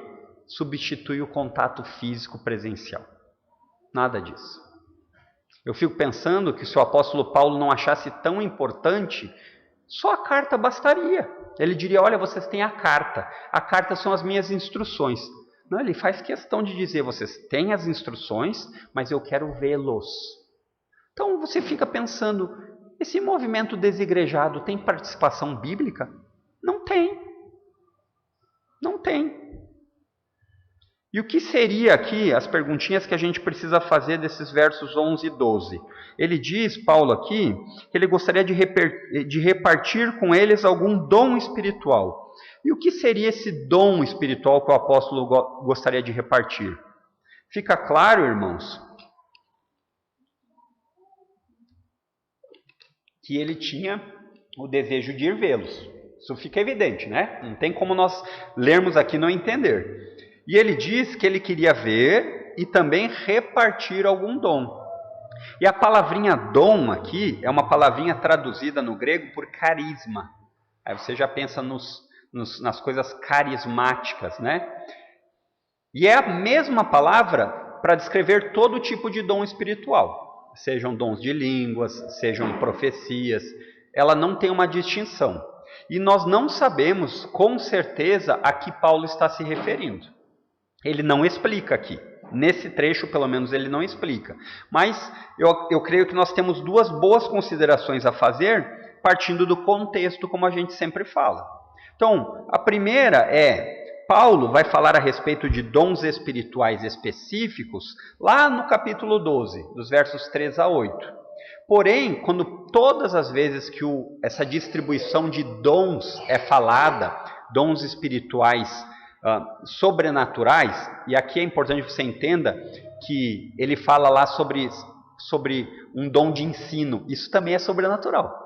Substitui o contato físico presencial. Nada disso. Eu fico pensando que se o apóstolo Paulo não achasse tão importante, só a carta bastaria. Ele diria, olha, vocês têm a carta são as minhas instruções. Não, ele faz questão de dizer, vocês têm as instruções, mas eu quero vê-los. Então você fica pensando, esse movimento desigrejado tem participação bíblica? Não tem. Não tem. E o que seria aqui as perguntinhas que a gente precisa fazer desses versos 11 e 12? Ele diz, Paulo aqui, que ele gostaria de repartir com eles algum dom espiritual. E o que seria esse dom espiritual que o apóstolo gostaria de repartir? Fica claro, irmãos, que ele tinha o desejo de ir vê-los. Isso fica evidente, né? Não tem como nós lermos aqui e não entender. E ele diz que ele queria ver e também repartir algum dom. E a palavrinha dom aqui é uma palavrinha traduzida no grego por carisma. Aí você já pensa nas coisas carismáticas, né? E é a mesma palavra para descrever todo tipo de dom espiritual. Sejam dons de línguas, sejam profecias. Ela não tem uma distinção. E nós não sabemos com certeza a que Paulo está se referindo. Ele não explica aqui. Nesse trecho, pelo menos, ele não explica. Mas eu creio que nós temos duas boas considerações a fazer, partindo do contexto, como a gente sempre fala. Então, a primeira Paulo vai falar a respeito de dons espirituais específicos, lá no capítulo 12, dos versos 3 a 8. Porém, todas as vezes que essa distribuição de dons é falada, dons espirituais sobrenaturais, e aqui é importante que você entenda que ele fala lá sobre um dom de ensino, isso também é sobrenatural.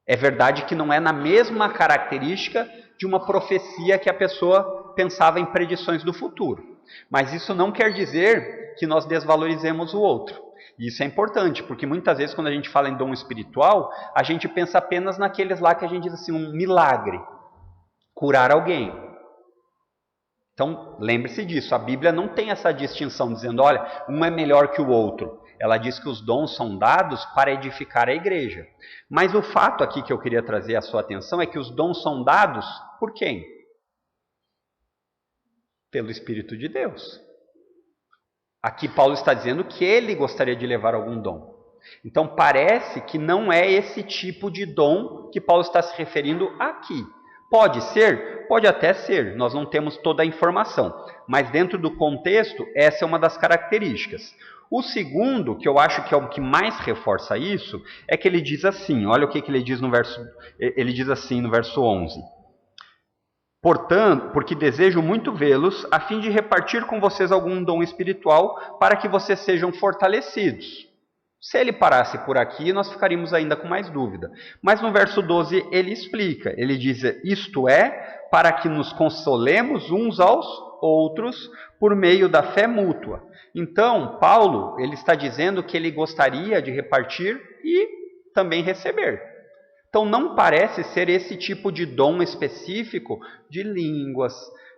É verdade que não é na mesma característica de uma profecia que a pessoa pensava em predições do futuro, mas isso não quer dizer que nós desvalorizemos o outro. E isso é importante, porque muitas vezes quando a gente fala em dom espiritual, a gente pensa apenas naqueles lá que a gente diz assim, um milagre, curar alguém. Então, lembre-se disso, a Bíblia não tem essa distinção, dizendo, olha, um é melhor que o outro. Ela diz que os dons são dados para edificar a igreja. Mas o fato aqui que eu queria trazer a sua atenção é que os dons são dados por quem? Pelo Espírito de Deus. Aqui Paulo está dizendo que ele gostaria de levar algum dom. Então parece que não é esse tipo de dom que Paulo está se referindo aqui. Pode ser? Pode até ser, nós não temos toda a informação. Mas dentro do contexto, essa é uma das características. O segundo, que eu acho que é o que mais reforça isso, é que ele diz assim, olha o que ele diz no verso, ele diz assim no verso 11. Portanto, porque desejo muito vê-los, a fim de repartir com vocês algum dom espiritual, para que vocês sejam fortalecidos. Se ele parasse por aqui, nós ficaríamos ainda com mais dúvida. Mas no verso 12 ele explica, ele diz, isto é, para que nos consolemos uns aos outros por meio da fé mútua. Então, Paulo, ele está dizendo que ele gostaria de repartir e também receber. Então, não parece ser esse tipo de dom específico de línguas,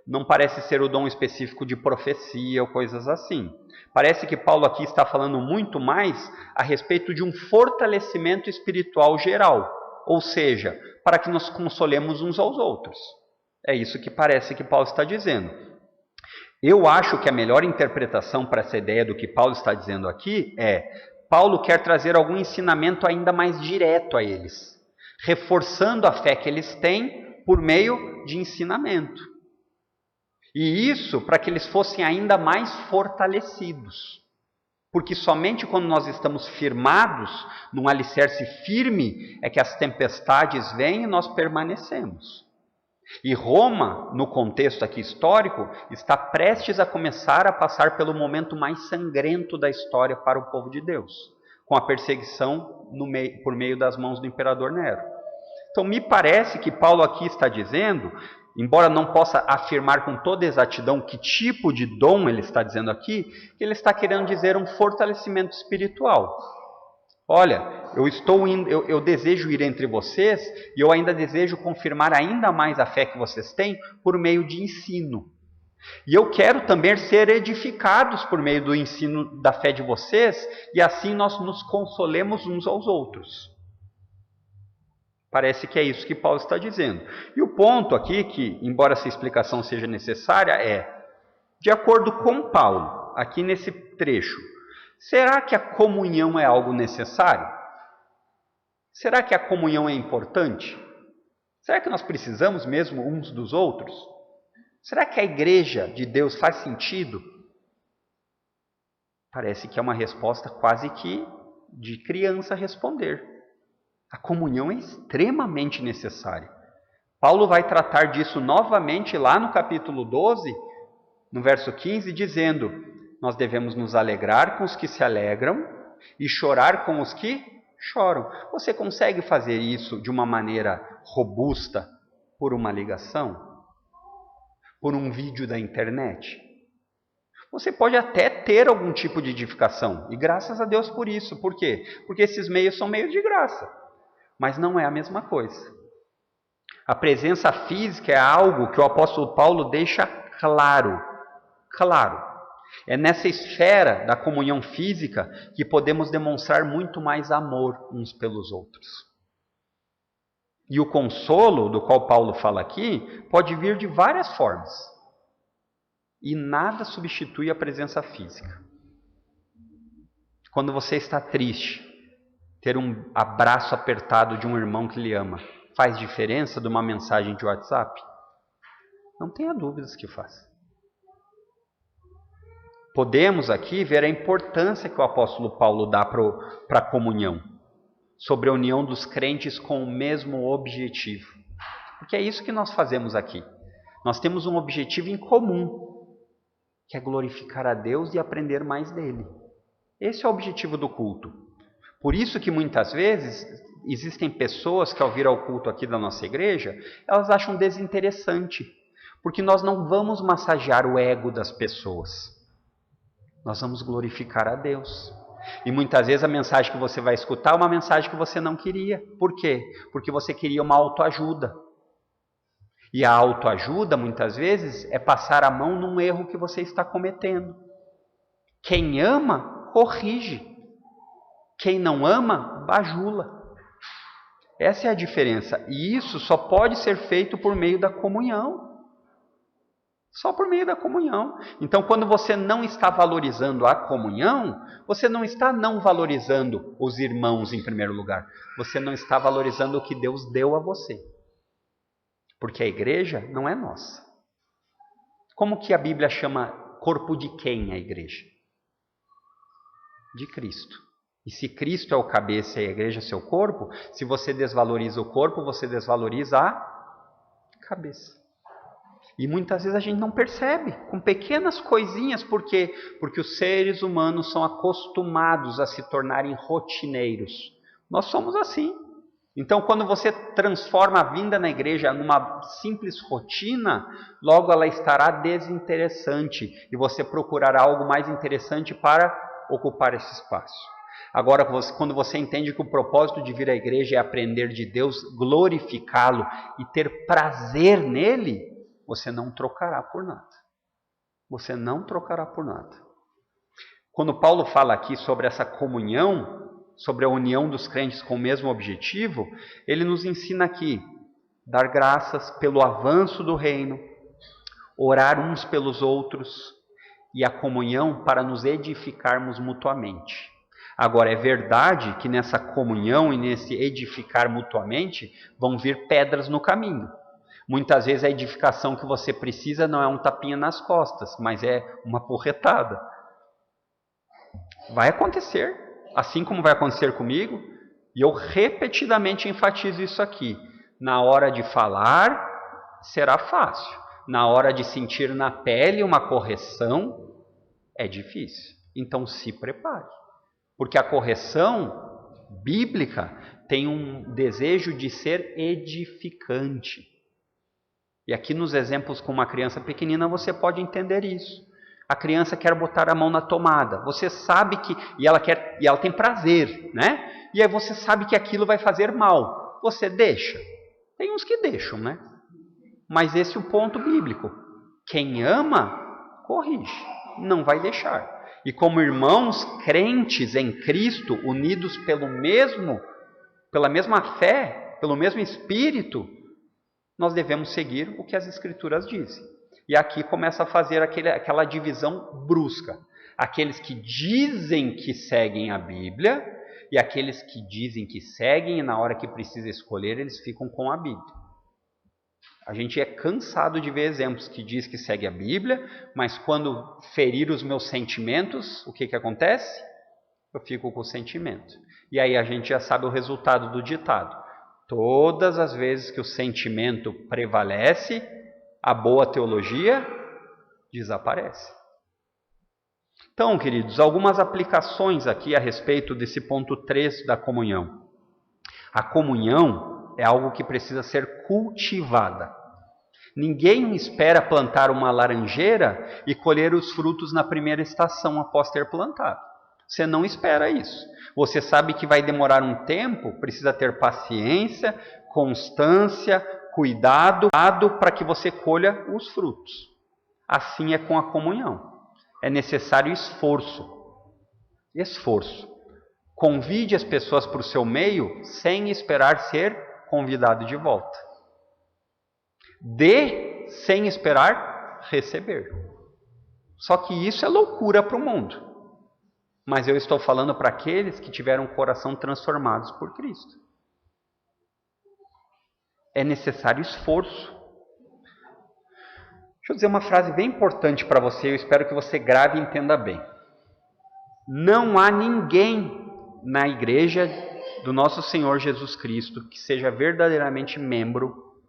não parece ser o dom específico de profecia ou coisas assim. Parece que Paulo aqui está falando muito mais a respeito de um fortalecimento espiritual geral, ou seja, para que nos consolemos uns aos outros. É isso que parece que Paulo está dizendo. Eu acho que a melhor interpretação para essa ideia do que Paulo está dizendo aqui Paulo quer trazer algum ensinamento ainda mais direto a eles, reforçando a fé que eles têm por meio de ensinamento. E isso para que eles fossem ainda mais fortalecidos. Porque somente quando nós estamos firmados num alicerce firme é que as tempestades vêm e nós permanecemos. E Roma, no contexto aqui histórico, está prestes a começar a passar pelo momento mais sangrento da história para o povo de Deus, com a perseguição por meio das mãos do imperador Nero. Então me parece que Paulo aqui está dizendo, embora não possa afirmar com toda exatidão que tipo de dom ele está dizendo aqui, que ele está querendo dizer um fortalecimento espiritual. Olha, eu desejo ir entre vocês e eu ainda desejo confirmar ainda mais a fé que vocês têm por meio de ensino. E eu quero também ser edificados por meio do ensino da fé de vocês e assim nós nos consolemos uns aos outros. Parece que é isso que Paulo está dizendo. E o ponto aqui, que embora essa explicação seja necessária, é, de acordo com Paulo, aqui nesse trecho, será que a comunhão é algo necessário? Será que a comunhão é importante? Será que nós precisamos mesmo uns dos outros? Será que a igreja de Deus faz sentido? Parece que é uma resposta quase que de criança responder. A comunhão é extremamente necessária. Paulo vai tratar disso novamente lá no capítulo 12, no verso 15, dizendo: nós devemos nos alegrar com os que se alegram e chorar com os que choram. Você consegue fazer isso de uma maneira robusta por uma ligação? Por um vídeo da internet? Você pode até ter algum tipo de edificação, e graças a Deus por isso. Por quê? Porque esses meios são meios de graça. Mas não é a mesma coisa. A presença física é algo que o apóstolo Paulo deixa claro. É nessa esfera da comunhão física que podemos demonstrar muito mais amor uns pelos outros. E o consolo, do qual Paulo fala aqui, pode vir de várias formas. E nada substitui a presença física. Quando você está triste, ter um abraço apertado de um irmão que lhe ama faz diferença de uma mensagem de WhatsApp? Não tenha dúvidas que faz. Podemos aqui ver a importância que o apóstolo Paulo dá para a comunhão, sobre a união dos crentes com o mesmo objetivo. Porque é isso que nós fazemos aqui. Nós temos um objetivo em comum, que é glorificar a Deus e aprender mais dele. Esse é o objetivo do culto. Por isso que muitas vezes existem pessoas que ao vir ao culto aqui da nossa igreja, elas acham desinteressante, porque nós não vamos massagear o ego das pessoas. Nós vamos glorificar a Deus. E muitas vezes a mensagem que você vai escutar é uma mensagem que você não queria. Por quê? Porque você queria uma autoajuda. E a autoajuda, muitas vezes, é passar a mão num erro que você está cometendo. Quem ama, corrige. Quem não ama, bajula. Essa é a diferença. E isso só pode ser feito por meio da comunhão. Só por meio da comunhão. Então, quando você não está valorizando a comunhão, você não está não valorizando os irmãos em primeiro lugar. Você não está valorizando o que Deus deu a você. Porque a igreja não é nossa. Como que a Bíblia chama corpo de quem a igreja? De Cristo. E se Cristo é o cabeça e a igreja é seu corpo, se você desvaloriza o corpo, você desvaloriza a cabeça. E muitas vezes a gente não percebe, com pequenas coisinhas, por quê? Porque os seres humanos são acostumados a se tornarem rotineiros. Nós somos assim. Então, quando você transforma a vinda na igreja numa simples rotina, logo ela estará desinteressante e você procurará algo mais interessante para ocupar esse espaço. Agora, quando você entende que o propósito de vir à igreja é aprender de Deus, glorificá-lo e ter prazer nele, você não trocará por nada. Você não trocará por nada. Quando Paulo fala aqui sobre essa comunhão, sobre a união dos crentes com o mesmo objetivo, ele nos ensina aqui, dar graças pelo avanço do reino, orar uns pelos outros e a comunhão para nos edificarmos mutuamente. Agora, é verdade que nessa comunhão e nesse edificar mutuamente vão vir pedras no caminho. Muitas vezes a edificação que você precisa não é um tapinha nas costas, mas é uma porretada. Vai acontecer, assim como vai acontecer comigo, e eu repetidamente enfatizo isso aqui. Na hora de falar, será fácil. Na hora de sentir na pele uma correção, é difícil. Então se prepare. Porque a correção bíblica tem um desejo de ser edificante. E aqui nos exemplos com uma criança pequenina você pode entender isso. A criança quer botar a mão na tomada. Você sabe que e ela tem prazer, né? E aí você sabe que aquilo vai fazer mal. Você deixa. Tem uns que deixam, né? Mas esse é o ponto bíblico. Quem ama, corrige. Não vai deixar. E como irmãos crentes em Cristo, unidos pela mesma fé, pelo mesmo Espírito, nós devemos seguir o que as Escrituras dizem. E aqui começa a fazer aquela divisão brusca. Aqueles que dizem que seguem a Bíblia e aqueles que dizem que seguem e na hora que precisa escolher, eles ficam com a Bíblia. A gente é cansado de ver exemplos que diz que segue a Bíblia, mas quando ferir os meus sentimentos, o que acontece? Eu fico com o sentimento. E aí a gente já sabe o resultado do ditado. Todas as vezes que o sentimento prevalece, a boa teologia desaparece. Então, queridos, algumas aplicações aqui a respeito desse ponto 3 da comunhão. A comunhão é algo que precisa ser cultivada. Ninguém espera plantar uma laranjeira e colher os frutos na primeira estação após ter plantado. Você não espera isso. Você sabe que vai demorar um tempo, precisa ter paciência, constância, cuidado para que você colha os frutos. Assim é com a comunhão. É necessário esforço. Esforço. Convide as pessoas para o seu meio sem esperar ser convidado de volta. Dê sem esperar receber. Só que isso é loucura para o mundo. Mas eu estou falando para aqueles que tiveram o coração transformados por Cristo. É necessário esforço. Deixa eu dizer uma frase bem importante para você, eu espero que você grave e entenda bem. Não há ninguém na igreja do nosso Senhor Jesus Cristo que seja verdadeiramente membro,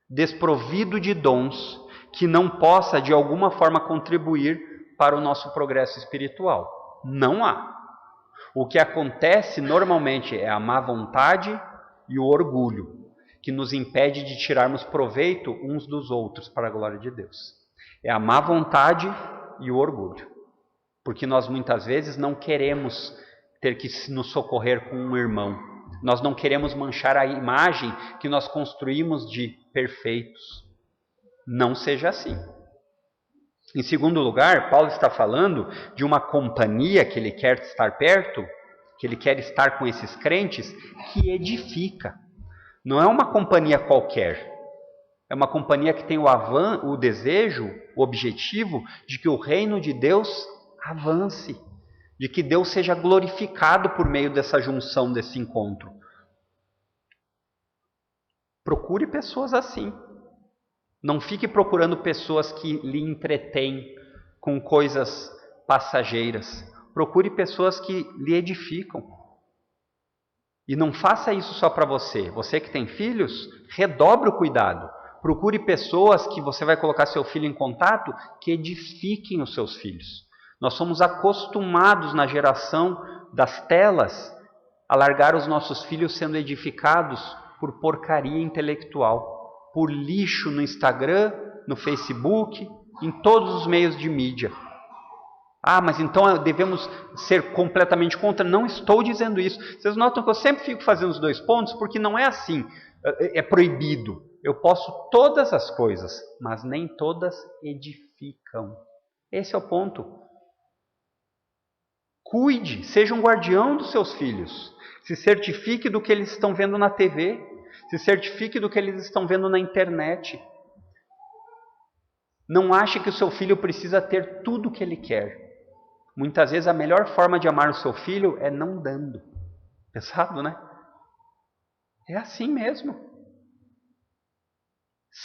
desprovido de dons, que não possa de alguma forma contribuir para o nosso progresso espiritual. Não há. O que acontece normalmente é a má vontade e o orgulho, que nos impede de tirarmos proveito uns dos outros para a glória de Deus. É a má vontade e o orgulho. Porque nós muitas vezes não queremos ter que nos socorrer com um irmão. Nós não queremos manchar a imagem que nós construímos de perfeitos. Não seja assim. Em segundo lugar, Paulo está falando de uma companhia que ele quer estar perto, que ele quer estar com esses crentes, que edifica. Não é uma companhia qualquer. É uma companhia que tem o desejo, o objetivo de que o reino de Deus avance, de que Deus seja glorificado por meio dessa junção, desse encontro. Procure pessoas assim. Não fique procurando pessoas que lhe entretêm com coisas passageiras. Procure pessoas que lhe edificam. E não faça isso só para você. Você que tem filhos, redobre o cuidado. Procure pessoas que você vai colocar seu filho em contato, que edifiquem os seus filhos. Nós somos acostumados na geração das telas a largar os nossos filhos sendo edificados por porcaria intelectual, por lixo no Instagram, no Facebook, em todos os meios de mídia. Ah, mas então devemos ser completamente contra? Não estou dizendo isso. Vocês notam que eu sempre fico fazendo os dois pontos, porque não é assim, é proibido. Eu posso todas as coisas, mas nem todas edificam. Esse é o ponto. Cuide, seja um guardião dos seus filhos. Se certifique do que eles estão vendo na TV. Se certifique do que eles estão vendo na internet. Não ache que o seu filho precisa ter tudo o que ele quer. Muitas vezes a melhor forma de amar o seu filho é não dando. Pesado, né? É assim mesmo.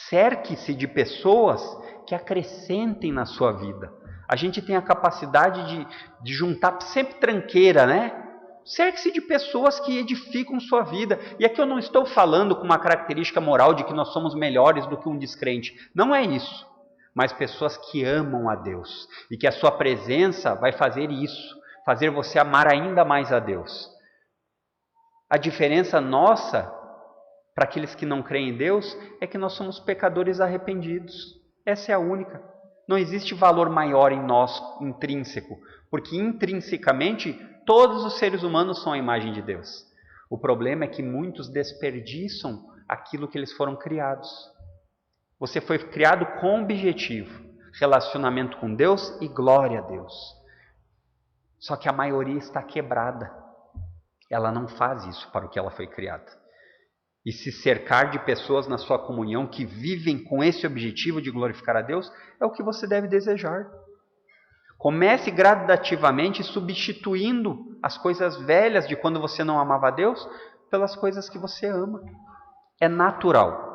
Cerque-se de pessoas que acrescentem na sua vida. A gente tem a capacidade de juntar sempre tranqueira, né? Cerque-se de pessoas que edificam sua vida. E aqui eu não estou falando com uma característica moral de que nós somos melhores do que um descrente. Não é isso. Mas pessoas que amam a Deus. E que a sua presença vai fazer isso. Fazer você amar ainda mais a Deus. A diferença nossa, para aqueles que não creem em Deus, é que nós somos pecadores arrependidos. Essa é a única. Não existe valor maior em nós, intrínseco, porque intrinsecamente todos os seres humanos são a imagem de Deus. O problema é que muitos desperdiçam aquilo que eles foram criados. Você foi criado com objetivo, relacionamento com Deus e glória a Deus. Só que a maioria está quebrada. Ela não faz isso para o que ela foi criada. E se cercar de pessoas na sua comunhão que vivem com esse objetivo de glorificar a Deus, é o que você deve desejar. Comece gradativamente substituindo as coisas velhas de quando você não amava a Deus pelas coisas que você ama. É natural.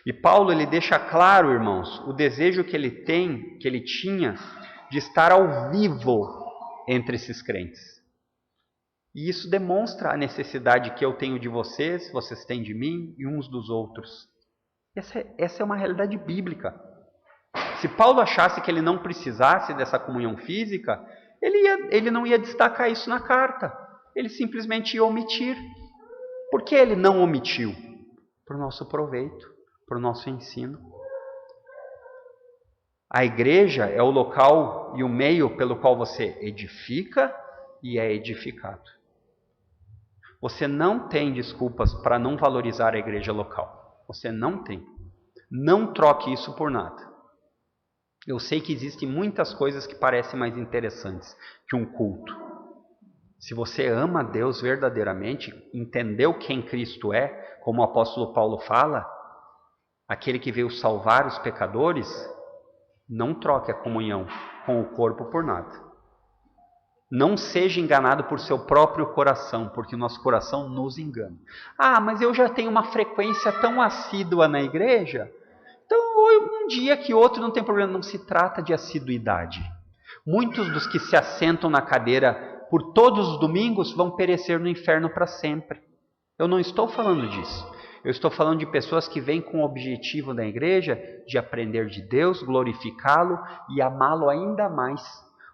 E Paulo, ele deixa claro, irmãos, o desejo que ele tinha de estar ao vivo entre esses crentes. E isso demonstra a necessidade que eu tenho de vocês, vocês têm de mim e uns dos outros. Essa é uma realidade bíblica. Se Paulo achasse que ele não precisasse dessa comunhão física, ele não ia destacar isso na carta. Ele simplesmente ia omitir. Por que ele não omitiu? Para o nosso proveito, para o nosso ensino. A igreja é o local e o meio pelo qual você edifica e é edificado. Você não tem desculpas para não valorizar a igreja local. Você não tem. Não troque isso por nada. Eu sei que existem muitas coisas que parecem mais interessantes que um culto. Se você ama a Deus verdadeiramente, entendeu quem Cristo é, como o apóstolo Paulo fala, aquele que veio salvar os pecadores, não troque a comunhão com o corpo por nada. Não seja enganado por seu próprio coração, porque o nosso coração nos engana. Ah, mas eu já tenho uma frequência tão assídua na igreja, então um dia que outro não tem problema. Não se trata de assiduidade. Muitos dos que se assentam na cadeira por todos os domingos vão perecer no inferno para sempre. Eu não estou falando disso. Eu estou falando de pessoas que vêm com o objetivo da igreja de aprender de Deus, glorificá-lo e amá-lo ainda mais.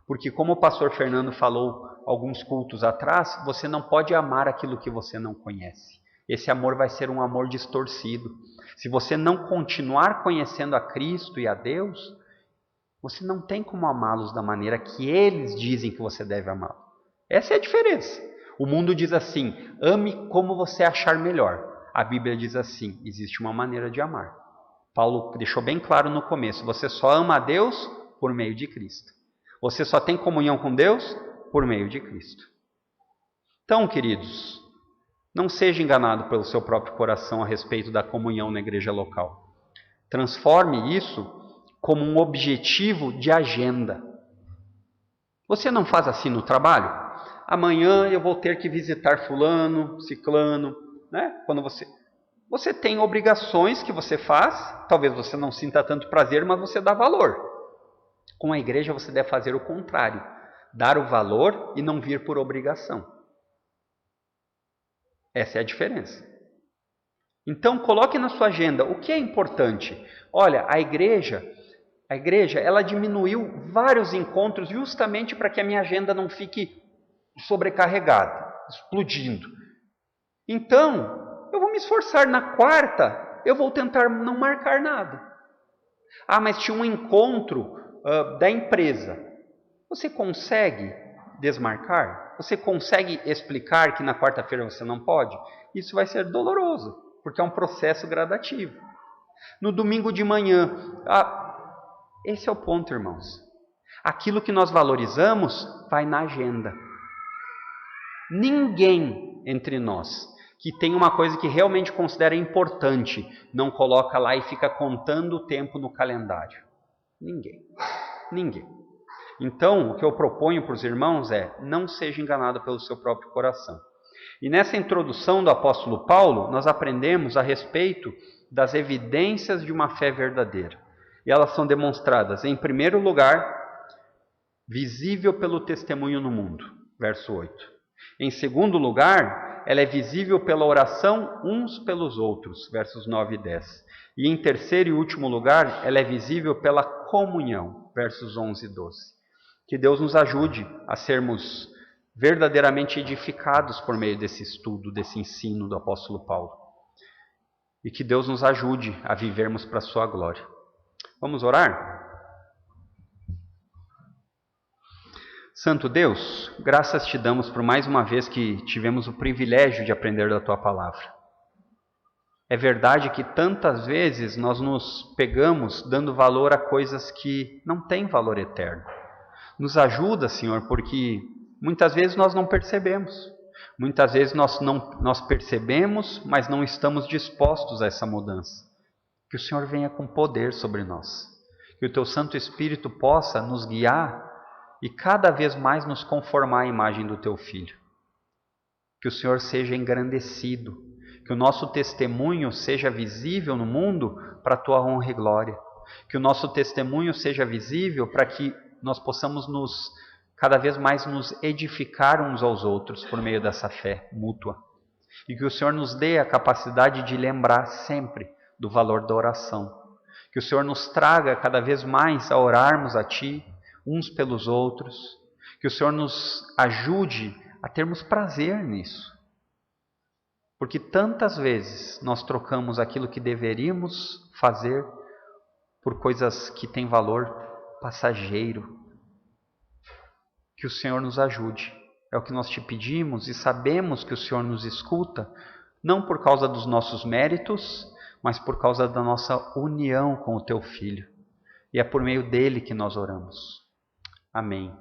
Porque como o pastor Fernando falou alguns cultos atrás, você não pode amar aquilo que você não conhece. Esse amor vai ser um amor distorcido. Se você não continuar conhecendo a Cristo e a Deus, você não tem como amá-los da maneira que eles dizem que você deve amá-lo. Essa é a diferença. O mundo diz assim, ame como você achar melhor. A Bíblia diz assim, existe uma maneira de amar. Paulo deixou bem claro no começo, você só ama a Deus por meio de Cristo. Você só tem comunhão com Deus por meio de Cristo. Então, queridos, não seja enganado pelo seu próprio coração a respeito da comunhão na igreja local. Transforme isso como um objetivo de agenda. Você não faz assim no trabalho? Amanhã eu vou ter que visitar fulano, ciclano, né? Quando você tem obrigações que você faz, talvez você não sinta tanto prazer, mas você dá valor. Com a igreja você deve fazer o contrário, dar o valor e não vir por obrigação. Essa é a diferença. Então coloque na sua agenda o que é importante. Olha, a igreja ela diminuiu vários encontros justamente para que a minha agenda não fique sobrecarregada, explodindo. Então, eu vou me esforçar. Na quarta, eu vou tentar não marcar nada. Ah, mas tinha um encontro da empresa. Você consegue desmarcar? Você consegue explicar que na quarta-feira você não pode? Isso vai ser doloroso, porque é um processo gradativo. No domingo de manhã, esse é o ponto, irmãos. Aquilo que nós valorizamos vai na agenda. Ninguém entre nós que tem uma coisa que realmente considera importante não coloca lá e fica contando o tempo no calendário. Ninguém. Então, o que eu proponho para os irmãos é, não seja enganado pelo seu próprio coração. E nessa introdução do apóstolo Paulo, nós aprendemos a respeito das evidências de uma fé verdadeira. E elas são demonstradas, em primeiro lugar, visível pelo testemunho no mundo, verso 8. Em segundo lugar, ela é visível pela oração uns pelos outros, versos 9 e 10. E em terceiro e último lugar, ela é visível pela comunhão, versos 11 e 12. Que Deus nos ajude a sermos verdadeiramente edificados por meio desse estudo, desse ensino do apóstolo Paulo. E que Deus nos ajude a vivermos para a sua glória. Vamos orar? Santo Deus, graças te damos por mais uma vez que tivemos o privilégio de aprender da tua palavra. É verdade que tantas vezes nós nos pegamos dando valor a coisas que não têm valor eterno. Nos ajuda, Senhor, porque muitas vezes nós não percebemos. Muitas vezes nós percebemos, mas não estamos dispostos a essa mudança. Que o Senhor venha com poder sobre nós. Que o teu Santo Espírito possa nos guiar e cada vez mais nos conformar à imagem do teu Filho. Que o Senhor seja engrandecido, que o nosso testemunho seja visível no mundo para a tua honra e glória. Que o nosso testemunho seja visível para que nós possamos cada vez mais nos edificar uns aos outros por meio dessa fé mútua. E que o Senhor nos dê a capacidade de lembrar sempre do valor da oração. Que o Senhor nos traga cada vez mais a orarmos a Ti, uns pelos outros, que o Senhor nos ajude a termos prazer nisso. Porque tantas vezes nós trocamos aquilo que deveríamos fazer por coisas que têm valor passageiro. Que o Senhor nos ajude. É o que nós te pedimos e sabemos que o Senhor nos escuta, não por causa dos nossos méritos, mas por causa da nossa união com o teu Filho. E é por meio dele que nós oramos. Amém.